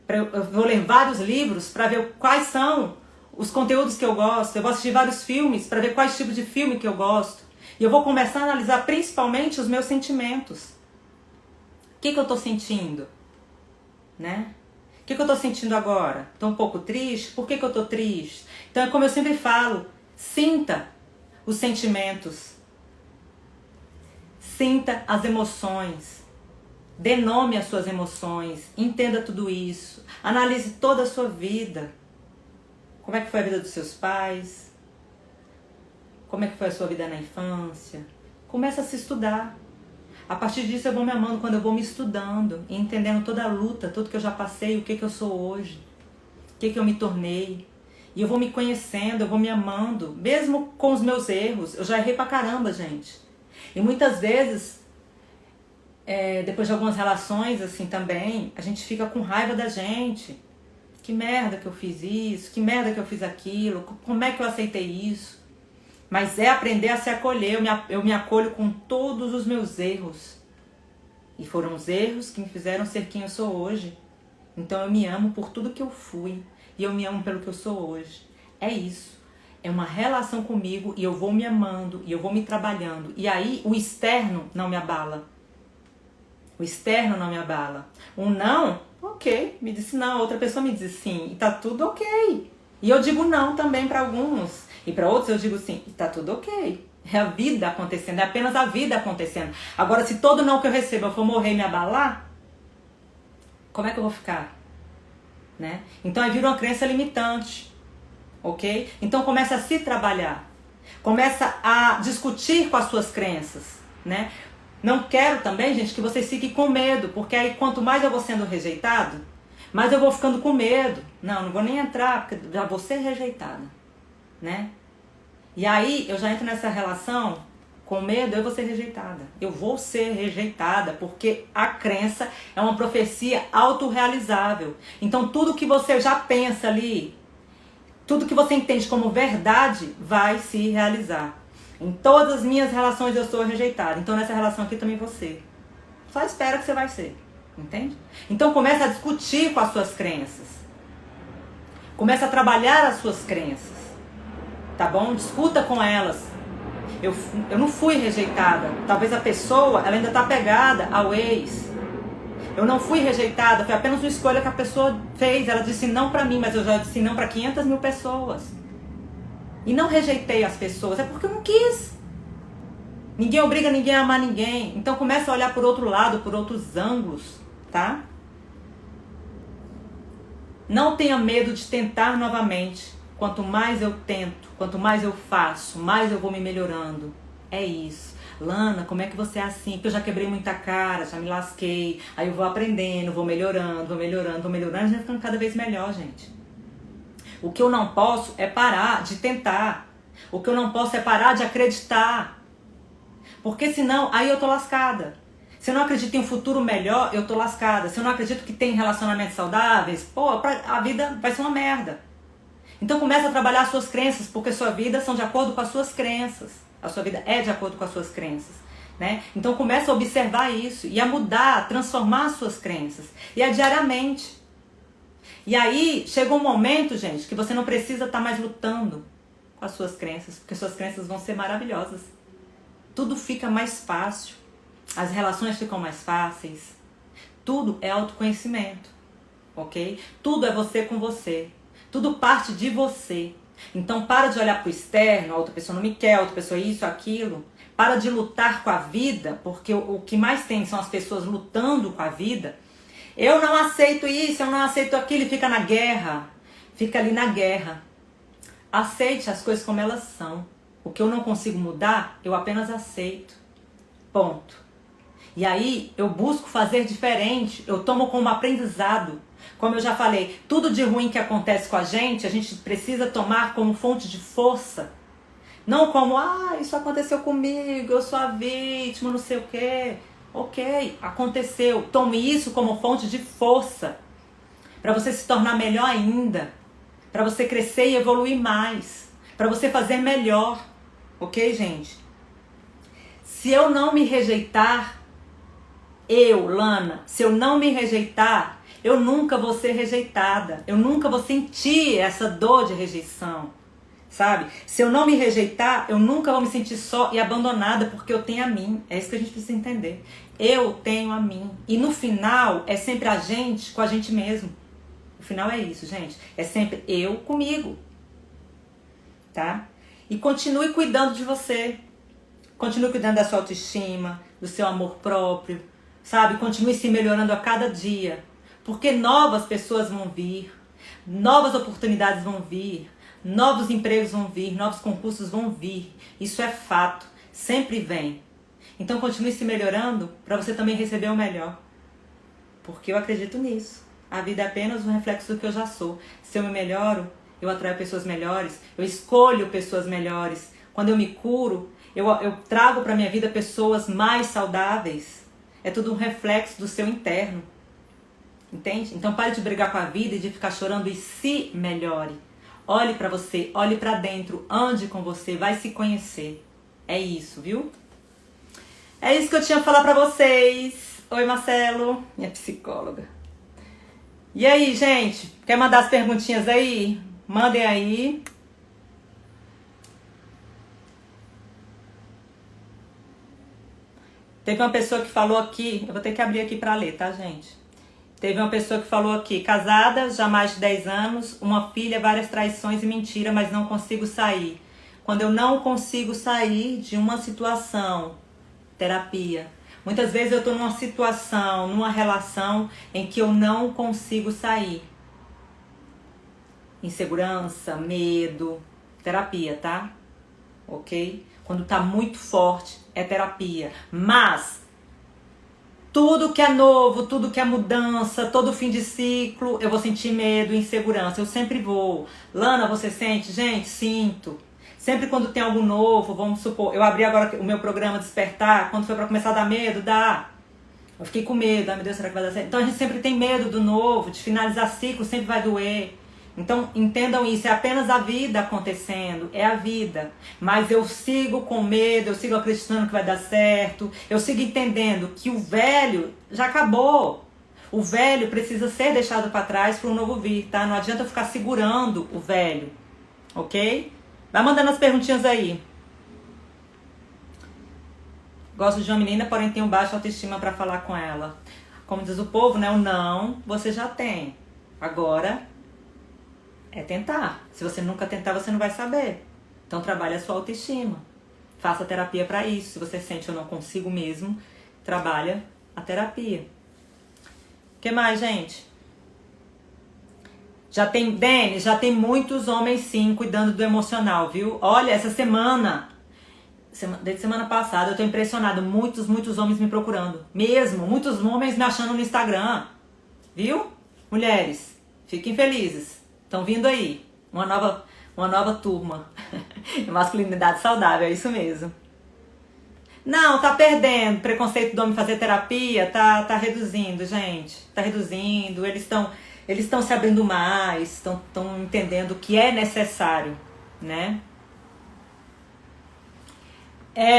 Eu vou ler vários livros para ver quais são os conteúdos que eu gosto. Eu vou assistir vários filmes para ver quais tipos de filme que eu gosto. E eu vou começar a analisar principalmente os meus sentimentos. O que eu tô sentindo? Né? O que eu tô sentindo agora? Tô um pouco triste? Por que eu tô triste? Então é como eu sempre falo, sinta os sentimentos. Sinta as emoções. Dê nome às suas emoções. Entenda tudo isso. Analise toda a sua vida. Como é que foi a vida dos seus pais? Como é que foi a sua vida na infância? Começa a se estudar. A partir disso eu vou me amando quando eu vou me estudando e entendendo toda a luta, tudo que eu já passei, o que eu sou hoje, o que eu me tornei. E eu vou me conhecendo, eu vou me amando, mesmo com os meus erros. Eu já errei pra caramba, gente. E muitas vezes, depois de algumas relações assim também, a gente fica com raiva da gente. Que merda que eu fiz isso, que merda que eu fiz aquilo, como é que eu aceitei isso? Mas é aprender a se acolher, eu me acolho com todos os meus erros. E foram os erros que me fizeram ser quem eu sou hoje. Então eu me amo por tudo que eu fui. E eu me amo pelo que eu sou hoje. É isso. É uma relação comigo e eu vou me amando e eu vou me trabalhando. E aí o externo não me abala. O externo não me abala. Um não, ok, me disse não. Outra pessoa me disse sim. E tá tudo ok. E eu digo não também para alguns. E para outros eu digo sim, tá tudo ok. É a vida acontecendo, é apenas a vida acontecendo. Agora, se todo não que eu recebo eu for morrer e me abalar, como é que eu vou ficar? Né? Então aí vira uma crença limitante, ok? Então começa a se trabalhar. Começa a discutir com as suas crenças, né? Não quero também, gente, que vocês fiquem com medo, porque aí quanto mais eu vou sendo rejeitado, mais eu vou ficando com medo. Não vou nem entrar, porque já vou ser rejeitada. Né? E aí eu já entro nessa relação com medo, eu vou ser rejeitada. Eu vou ser rejeitada porque a crença é uma profecia autorrealizável. Então tudo que você já pensa ali, tudo que você entende como verdade, vai se realizar. Em todas as minhas relações eu sou rejeitada. Então nessa relação aqui também vou ser. Só espera que você vai ser. Entende? Então começa a discutir com as suas crenças. Começa a trabalhar as suas crenças. Tá bom? Discuta com elas. Eu não fui rejeitada. Talvez a pessoa, ela ainda tá apegada ao ex. Eu não fui rejeitada, foi apenas uma escolha que a pessoa fez. Ela disse não pra mim, mas eu já disse não pra 500 mil pessoas. E não rejeitei as pessoas, é porque eu não quis. Ninguém obriga ninguém a amar ninguém. Então começa a olhar por outro lado, por outros ângulos, tá? Não tenha medo de tentar novamente. Quanto mais eu tento, quanto mais eu faço, mais eu vou me melhorando. É isso. Lana, como é que você é assim? Porque eu já quebrei muita cara, já me lasquei. Aí eu vou aprendendo, vou melhorando, vou melhorando, vou melhorando. A gente vai ficando cada vez melhor, gente. O que eu não posso é parar de tentar. O que eu não posso é parar de acreditar. Porque senão, aí eu tô lascada. Se eu não acredito em um futuro melhor, eu tô lascada. Se eu não acredito que tem relacionamentos saudáveis, pô, a vida vai ser uma merda. Então começa a trabalhar as suas crenças, porque sua vida são de acordo com as suas crenças. A sua vida é de acordo com as suas crenças, né? Então começa a observar isso e a mudar, a transformar as suas crenças. E é diariamente. E aí chega um momento, gente, que você não precisa estar mais lutando com as suas crenças, porque suas crenças vão ser maravilhosas. Tudo fica mais fácil. As relações ficam mais fáceis. Tudo é autoconhecimento, ok? Tudo é você com você. Tudo parte de você. Então para de olhar para o externo, a outra pessoa não me quer, a outra pessoa isso, aquilo. Para de lutar com a vida, porque o que mais tem são as pessoas lutando com a vida. Eu não aceito isso, eu não aceito aquilo e fica na guerra. Fica ali na guerra. Aceite as coisas como elas são. O que eu não consigo mudar, eu apenas aceito. Ponto. E aí eu busco fazer diferente, eu tomo como aprendizado. Como eu já falei, tudo de ruim que acontece com a gente precisa tomar como fonte de força. Não como, isso aconteceu comigo, eu sou a vítima, não sei o quê. Ok, aconteceu. Tome isso como fonte de força. Para você se tornar melhor ainda. Para você crescer e evoluir mais. Para você fazer melhor. Ok, gente? Se eu não me rejeitar, Lana, se eu não me rejeitar, eu nunca vou ser rejeitada. Eu nunca vou sentir essa dor de rejeição, sabe? Se eu não me rejeitar, eu nunca vou me sentir só e abandonada, porque eu tenho a mim. É isso que a gente precisa entender. Eu tenho a mim. E no final, é sempre a gente com a gente mesmo. O final é isso, gente. É sempre eu comigo. Tá? E continue cuidando de você. Continue cuidando da sua autoestima, do seu amor próprio, sabe? Continue se melhorando a cada dia. Porque novas pessoas vão vir, novas oportunidades vão vir, novos empregos vão vir, novos concursos vão vir. Isso é fato, sempre vem. Então continue se melhorando para você também receber o melhor. Porque eu acredito nisso. A vida é apenas um reflexo do que eu já sou. Se eu me melhoro, eu atraio pessoas melhores, eu escolho pessoas melhores. Quando eu me curo, eu trago para minha vida pessoas mais saudáveis. É tudo um reflexo do seu interno. Entende? Então pare de brigar com a vida e de ficar chorando e se melhore. Olhe pra você, olhe pra dentro, ande com você, vai se conhecer. É isso, viu? É isso que eu tinha pra falar pra vocês. Oi, Marcelo, minha psicóloga. E aí, gente? Quer mandar as perguntinhas aí? Mandem aí. Teve uma pessoa que falou aqui, eu vou ter que abrir aqui pra ler, tá, gente? Teve uma pessoa que falou aqui, casada, já há mais de 10 anos, uma filha, várias traições e mentira, mas não consigo sair. Quando eu não consigo sair de uma situação, terapia. Muitas vezes eu tô numa situação, numa relação em que eu não consigo sair. Insegurança, medo, terapia, tá? Ok? Quando tá muito forte, é terapia. Mas tudo que é novo, tudo que é mudança, todo fim de ciclo, eu vou sentir medo, insegurança. Eu sempre vou. Lana, você sente? Gente, sinto. Sempre quando tem algo novo, vamos supor, eu abri agora o meu programa Despertar, quando foi pra começar a dar medo, dá. Eu fiquei com medo, meu Deus, será que vai dar certo? Então a gente sempre tem medo do novo, de finalizar ciclo, sempre vai doer. Então entendam isso, é apenas a vida acontecendo, é a vida. Mas eu sigo com medo, eu sigo acreditando que vai dar certo, eu sigo entendendo que o velho já acabou. O velho precisa ser deixado para trás para o novo vir, tá? Não adianta eu ficar segurando o velho, ok? Vai mandando as perguntinhas aí. Gosto de uma menina, porém tenho baixa autoestima para falar com ela. Como diz o povo, né? O não, você já tem. Agora é tentar. Se você nunca tentar, você não vai saber. Então trabalhe a sua autoestima. faça terapia para isso. Se você sente eu não consigo mesmo, trabalha a terapia. O que mais, gente? Denis, já tem muitos homens sim cuidando do emocional, viu? Olha, essa desde semana passada, eu tô impressionada. Muitos homens me procurando. Mesmo, muitos homens me achando no Instagram. Viu? Mulheres, fiquem felizes. Estão vindo aí. Uma nova turma. Masculinidade saudável, é isso mesmo. Não, tá perdendo. Preconceito do homem fazer terapia tá reduzindo, gente. Tá reduzindo. Eles estão se abrindo mais, estão entendendo o que é necessário, né?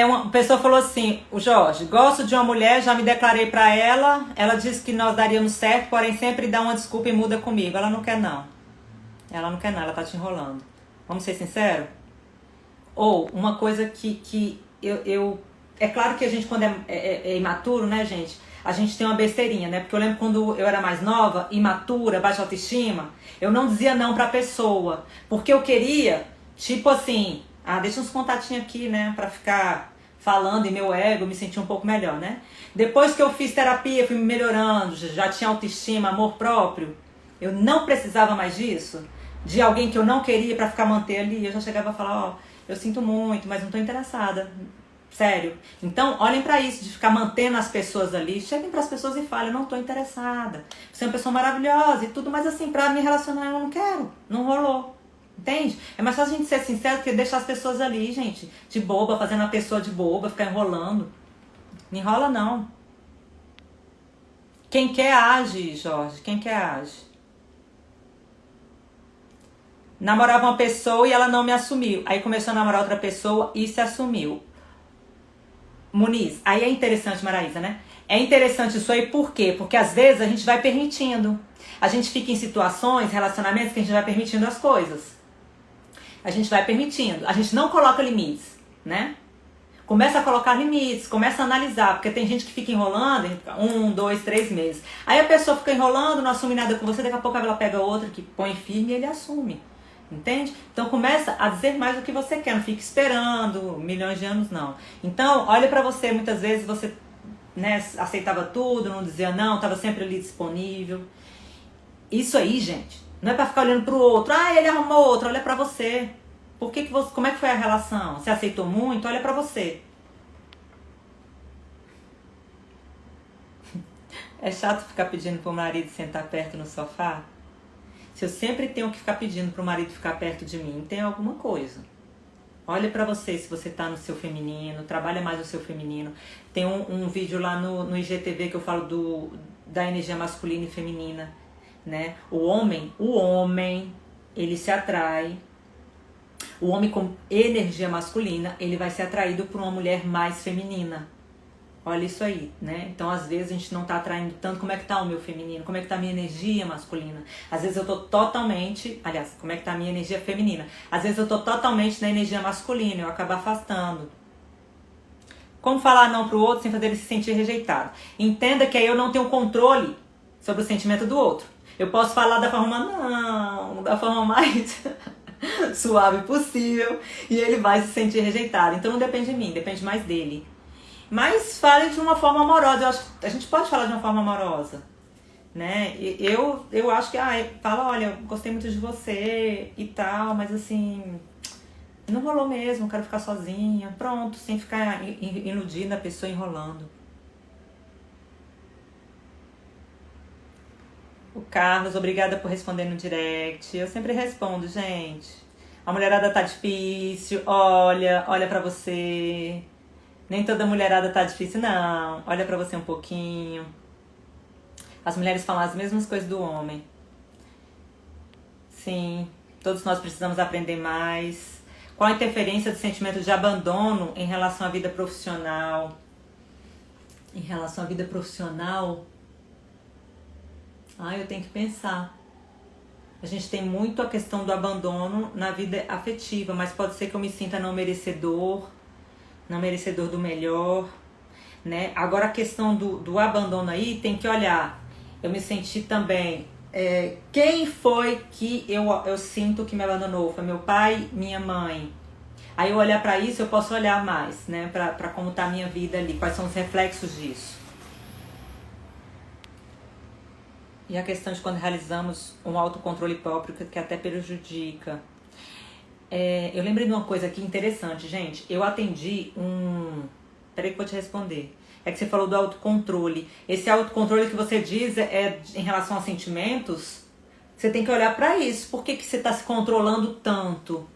Uma pessoa falou assim, o Jorge, gosto de uma mulher, já me declarei pra ela, ela disse que nós daríamos certo, porém sempre dá uma desculpa e muda comigo. Ela não quer não. Ela tá te enrolando. Vamos ser sinceros? Ou uma coisa que eu... É claro que a gente, quando é imaturo, né, gente? A gente tem uma besteirinha, né? Porque eu lembro quando eu era mais nova, imatura, baixa autoestima, eu não dizia não pra pessoa. Porque eu queria, tipo assim, deixa uns contatinhos aqui, né? Pra ficar falando e meu ego me sentir um pouco melhor, né? Depois que eu fiz terapia, fui me melhorando, já tinha autoestima, amor próprio, eu não precisava mais disso. De alguém que eu não queria pra ficar manter ali, eu já chegava a falar, eu sinto muito, mas não tô interessada. Sério. Então, olhem pra isso, de ficar mantendo as pessoas ali. Cheguem pras pessoas e falem, eu não tô interessada. Você é uma pessoa maravilhosa e tudo, mas assim, pra me relacionar eu não quero. Não rolou. Entende? É mais fácil a gente ser sincero que deixar as pessoas ali, gente, de boba, fazendo a pessoa de boba, ficar enrolando. Não enrola, não. Quem quer age, Jorge. Quem quer age. Namorava uma pessoa e ela não me assumiu. Aí começou a namorar outra pessoa e se assumiu. Muniz, aí é interessante, Maraísa, né? É interessante isso aí, por quê? Porque às vezes a gente vai permitindo. A gente fica em situações, relacionamentos, que a gente vai permitindo as coisas. A gente vai permitindo. A gente não coloca limites, né? Começa a colocar limites, começa a analisar. Porque tem gente que fica enrolando, 1, 2, 3 meses. Aí a pessoa fica enrolando, não assume nada com você, daqui a pouco ela pega outra que põe firme e ele assume. Entende? Então começa a dizer mais o que você quer, não fica esperando milhões de anos, não. Então, olha pra você, muitas vezes você, né, aceitava tudo, não dizia não, estava sempre ali disponível. Isso aí, gente, não é pra ficar olhando pro outro, ele arrumou outro, olha pra você. Como é que foi a relação? Você aceitou muito? Olha pra você. É chato ficar pedindo pro marido sentar perto no sofá? Se eu sempre tenho que ficar pedindo pro marido ficar perto de mim, tem alguma coisa. Olha pra você se você tá no seu feminino, trabalha mais o seu feminino. Tem um vídeo lá no IGTV que eu falo da energia masculina e feminina, né? O homem, ele se atrai. O homem com energia masculina, ele vai ser atraído por uma mulher mais feminina. Olha isso aí, né? Então, às vezes, a gente não tá atraindo tanto. Como é que tá o meu feminino? Como é que tá a minha energia masculina? Às vezes eu tô totalmente... Aliás, como é que tá a minha energia feminina? Às vezes eu tô totalmente na energia masculina, eu acabo afastando. Como falar não pro outro sem fazer ele se sentir rejeitado? Entenda que aí eu não tenho controle sobre o sentimento do outro. Eu posso falar da forma mais suave possível e ele vai se sentir rejeitado. Então, não depende de mim, depende mais dele. Mas fale de uma forma amorosa. Eu acho que a gente pode falar de uma forma amorosa, né? Eu acho que fala, olha, eu gostei muito de você e tal, mas assim, não rolou mesmo, quero ficar sozinha. Pronto, sem ficar iludindo a pessoa, enrolando. O Carlos, obrigada por responder no direct. Eu sempre respondo, gente. A mulherada tá difícil, olha pra você. Nem toda mulherada tá difícil, não. Olha pra você um pouquinho. As mulheres falam as mesmas coisas do homem. Sim, todos nós precisamos aprender mais. Qual a interferência do sentimento de abandono em relação à vida profissional? Em relação à vida profissional? Eu tenho que pensar. A gente tem muito a questão do abandono na vida afetiva, mas pode ser que eu me sinta não merecedor do melhor, né? Agora a questão do abandono aí, tem que olhar. Eu me senti também, quem foi que eu sinto que me abandonou? Foi meu pai, minha mãe. Aí eu olhar pra isso, eu posso olhar mais, né? Pra como tá a minha vida ali, quais são os reflexos disso. E a questão de quando realizamos um autocontrole próprio que até prejudica. Eu lembrei de uma coisa aqui interessante, gente. Eu atendi um... Peraí que eu vou te responder. É que você falou do autocontrole. Esse autocontrole que você diz é em relação a sentimentos. Você tem que olhar pra isso. Por que você tá se controlando tanto?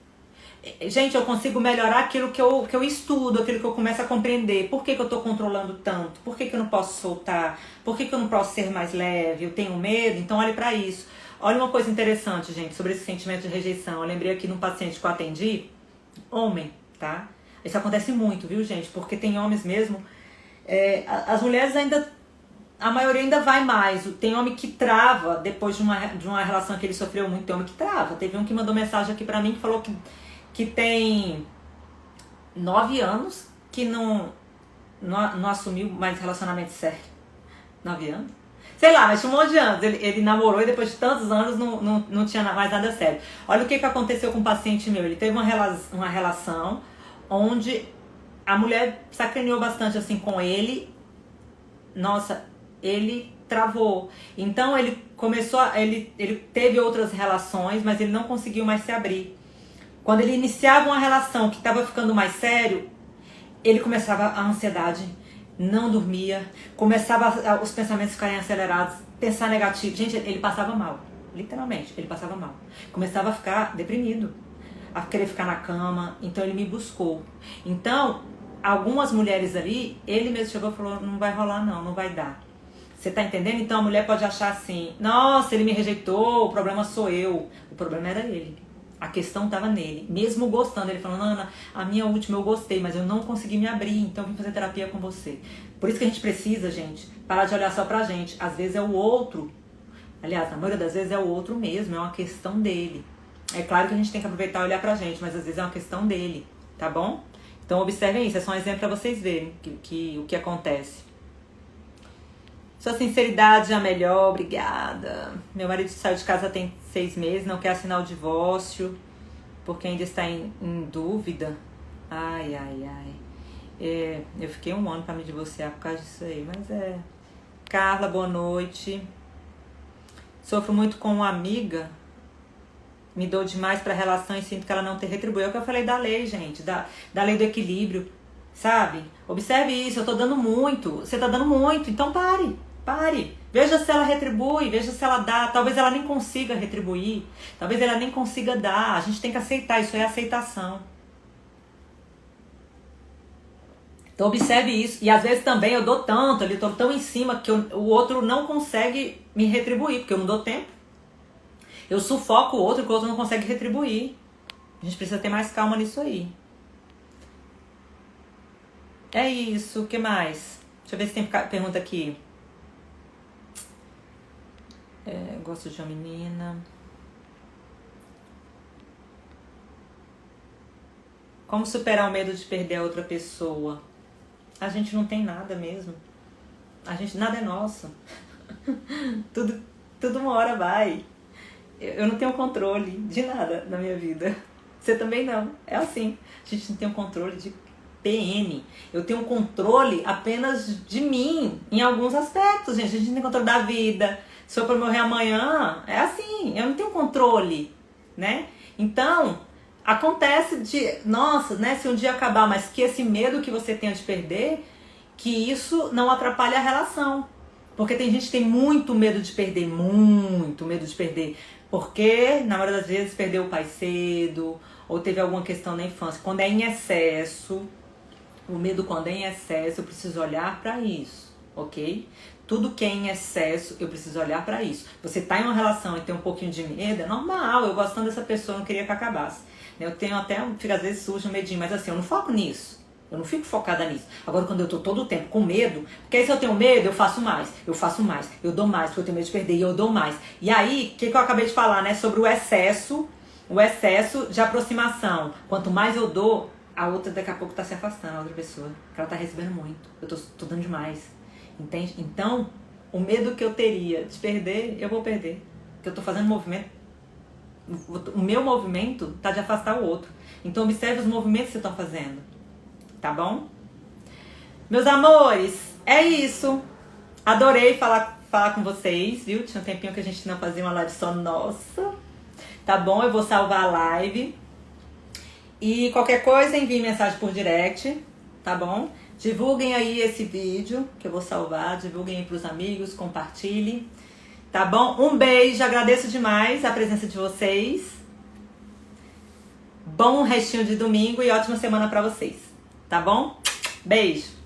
Gente, eu consigo melhorar aquilo que eu estudo, aquilo que eu começo a compreender. Por que eu tô controlando tanto? Por que eu não posso soltar? Por que eu não posso ser mais leve? Eu tenho medo? Então olhe pra isso. Olha uma coisa interessante, gente, sobre esse sentimento de rejeição. Eu lembrei aqui de um paciente que eu atendi, homem, tá? Isso acontece muito, viu, gente? Porque tem homens mesmo. As mulheres ainda, a maioria ainda vai mais. Tem homem que trava depois de uma relação que ele sofreu muito. Tem homem que trava. Teve um que mandou mensagem aqui pra mim que falou que tem 9 anos que não assumiu mais relacionamento sério. 9 anos? Sei lá, mas tinha um monte de anos. Ele namorou e depois de tantos anos não tinha mais nada sério. Olha o que aconteceu com um paciente meu. Ele teve uma relação onde a mulher sacaneou bastante assim com ele. Nossa, ele travou. Então ele começou, ele teve outras relações, mas ele não conseguiu mais se abrir. Quando ele iniciava uma relação que estava ficando mais sério, ele começava a ansiedade, não dormia, começava os pensamentos ficarem acelerados, pensar negativo. Gente, ele passava mal, literalmente, ele passava mal. Começava a ficar deprimido, a querer ficar na cama, então ele me buscou. Então, algumas mulheres ali, ele mesmo chegou e falou, não vai rolar não, não vai dar. Você tá entendendo? Então a mulher pode achar assim, nossa, ele me rejeitou, o problema sou eu. O problema era ele. A questão estava nele, mesmo gostando. Ele falou, Ana, a minha última eu gostei, mas eu não consegui me abrir, então eu vim fazer terapia com você. Por isso que a gente precisa, gente, parar de olhar só pra gente. Às vezes é o outro, aliás, na maioria das vezes é o outro mesmo, é uma questão dele. É claro que a gente tem que aproveitar e olhar pra gente, mas às vezes é uma questão dele, tá bom? Então observem isso, é só um exemplo pra vocês verem o que acontece. Sua sinceridade é a melhor, obrigada. Meu marido saiu de casa tem 6 meses, não quer assinar o divórcio, porque ainda está em dúvida. Ai, ai, ai. Eu fiquei 1 ano para me divorciar por causa disso aí, mas Carla, boa noite. Sofro muito com uma amiga, me dou demais para a relação e sinto que ela não te retribui. É o que eu falei da lei, gente, da lei do equilíbrio, sabe? Observe isso, eu tô dando muito, você tá dando muito, então pare. Veja se ela retribui, veja se ela dá. Talvez ela nem consiga retribuir, talvez ela nem consiga dar. A gente tem que aceitar, isso é aceitação. Então observe isso. E às vezes também eu dou tanto, eu tô tão em cima que o outro não consegue me retribuir, porque eu não dou tempo. Eu sufoco o outro que o outro não consegue retribuir. A gente precisa ter mais calma nisso aí. É isso, o que mais? Deixa eu ver se tem pergunta aqui. Gosto de uma menina. Como superar o medo de perder a outra pessoa? A gente não tem nada mesmo. Nada é nosso. tudo uma hora vai. Eu não tenho controle de nada na minha vida. Você também não. É assim. A gente não tem o controle de PN. Eu tenho controle apenas de mim em alguns aspectos, gente. A gente não tem controle da vida. Se eu for morrer amanhã, é assim. Eu não tenho controle, né? Então, acontece nossa, né? Se um dia acabar, mas que esse medo que você tem de perder, que isso não atrapalha a relação. Porque tem gente que tem muito medo de perder, muito medo de perder. Porque, na maioria das vezes, perdeu o pai cedo, ou teve alguma questão na infância. Quando é em excesso, o medo quando é em excesso, eu preciso olhar pra isso, ok? Tudo que é em excesso, eu preciso olhar pra isso. Você tá em uma relação e tem um pouquinho de medo, é normal, eu gostando dessa pessoa, eu não queria que acabasse. Eu tenho até, às vezes surge um medinho, mas assim, eu não foco nisso. Eu não fico focada nisso. Agora, quando eu tô todo o tempo com medo, porque aí se eu tenho medo, eu faço mais, eu dou mais, porque eu tenho medo de perder e eu dou mais. E aí, o que eu acabei de falar, né, sobre o excesso de aproximação. Quanto mais eu dou, a outra daqui a pouco tá se afastando, a outra pessoa, porque ela tá recebendo muito. Eu tô dando demais. Entende? Então, o medo que eu teria de perder, eu vou perder. Porque eu tô fazendo movimento O meu movimento tá de afastar o outro. Então observe os movimentos que vocês estão fazendo. Tá bom? Meus amores, é isso. Adorei falar com vocês, viu? Tinha um tempinho que a gente não fazia uma live só nossa. Tá bom? Eu vou salvar a live. E qualquer coisa, envie mensagem por direct. Tá bom? Divulguem aí esse vídeo que eu vou salvar. Divulguem aí pros amigos, compartilhem. Tá bom? Um beijo, agradeço demais a presença de vocês. Bom restinho de domingo e ótima semana pra vocês. Tá bom? Beijo!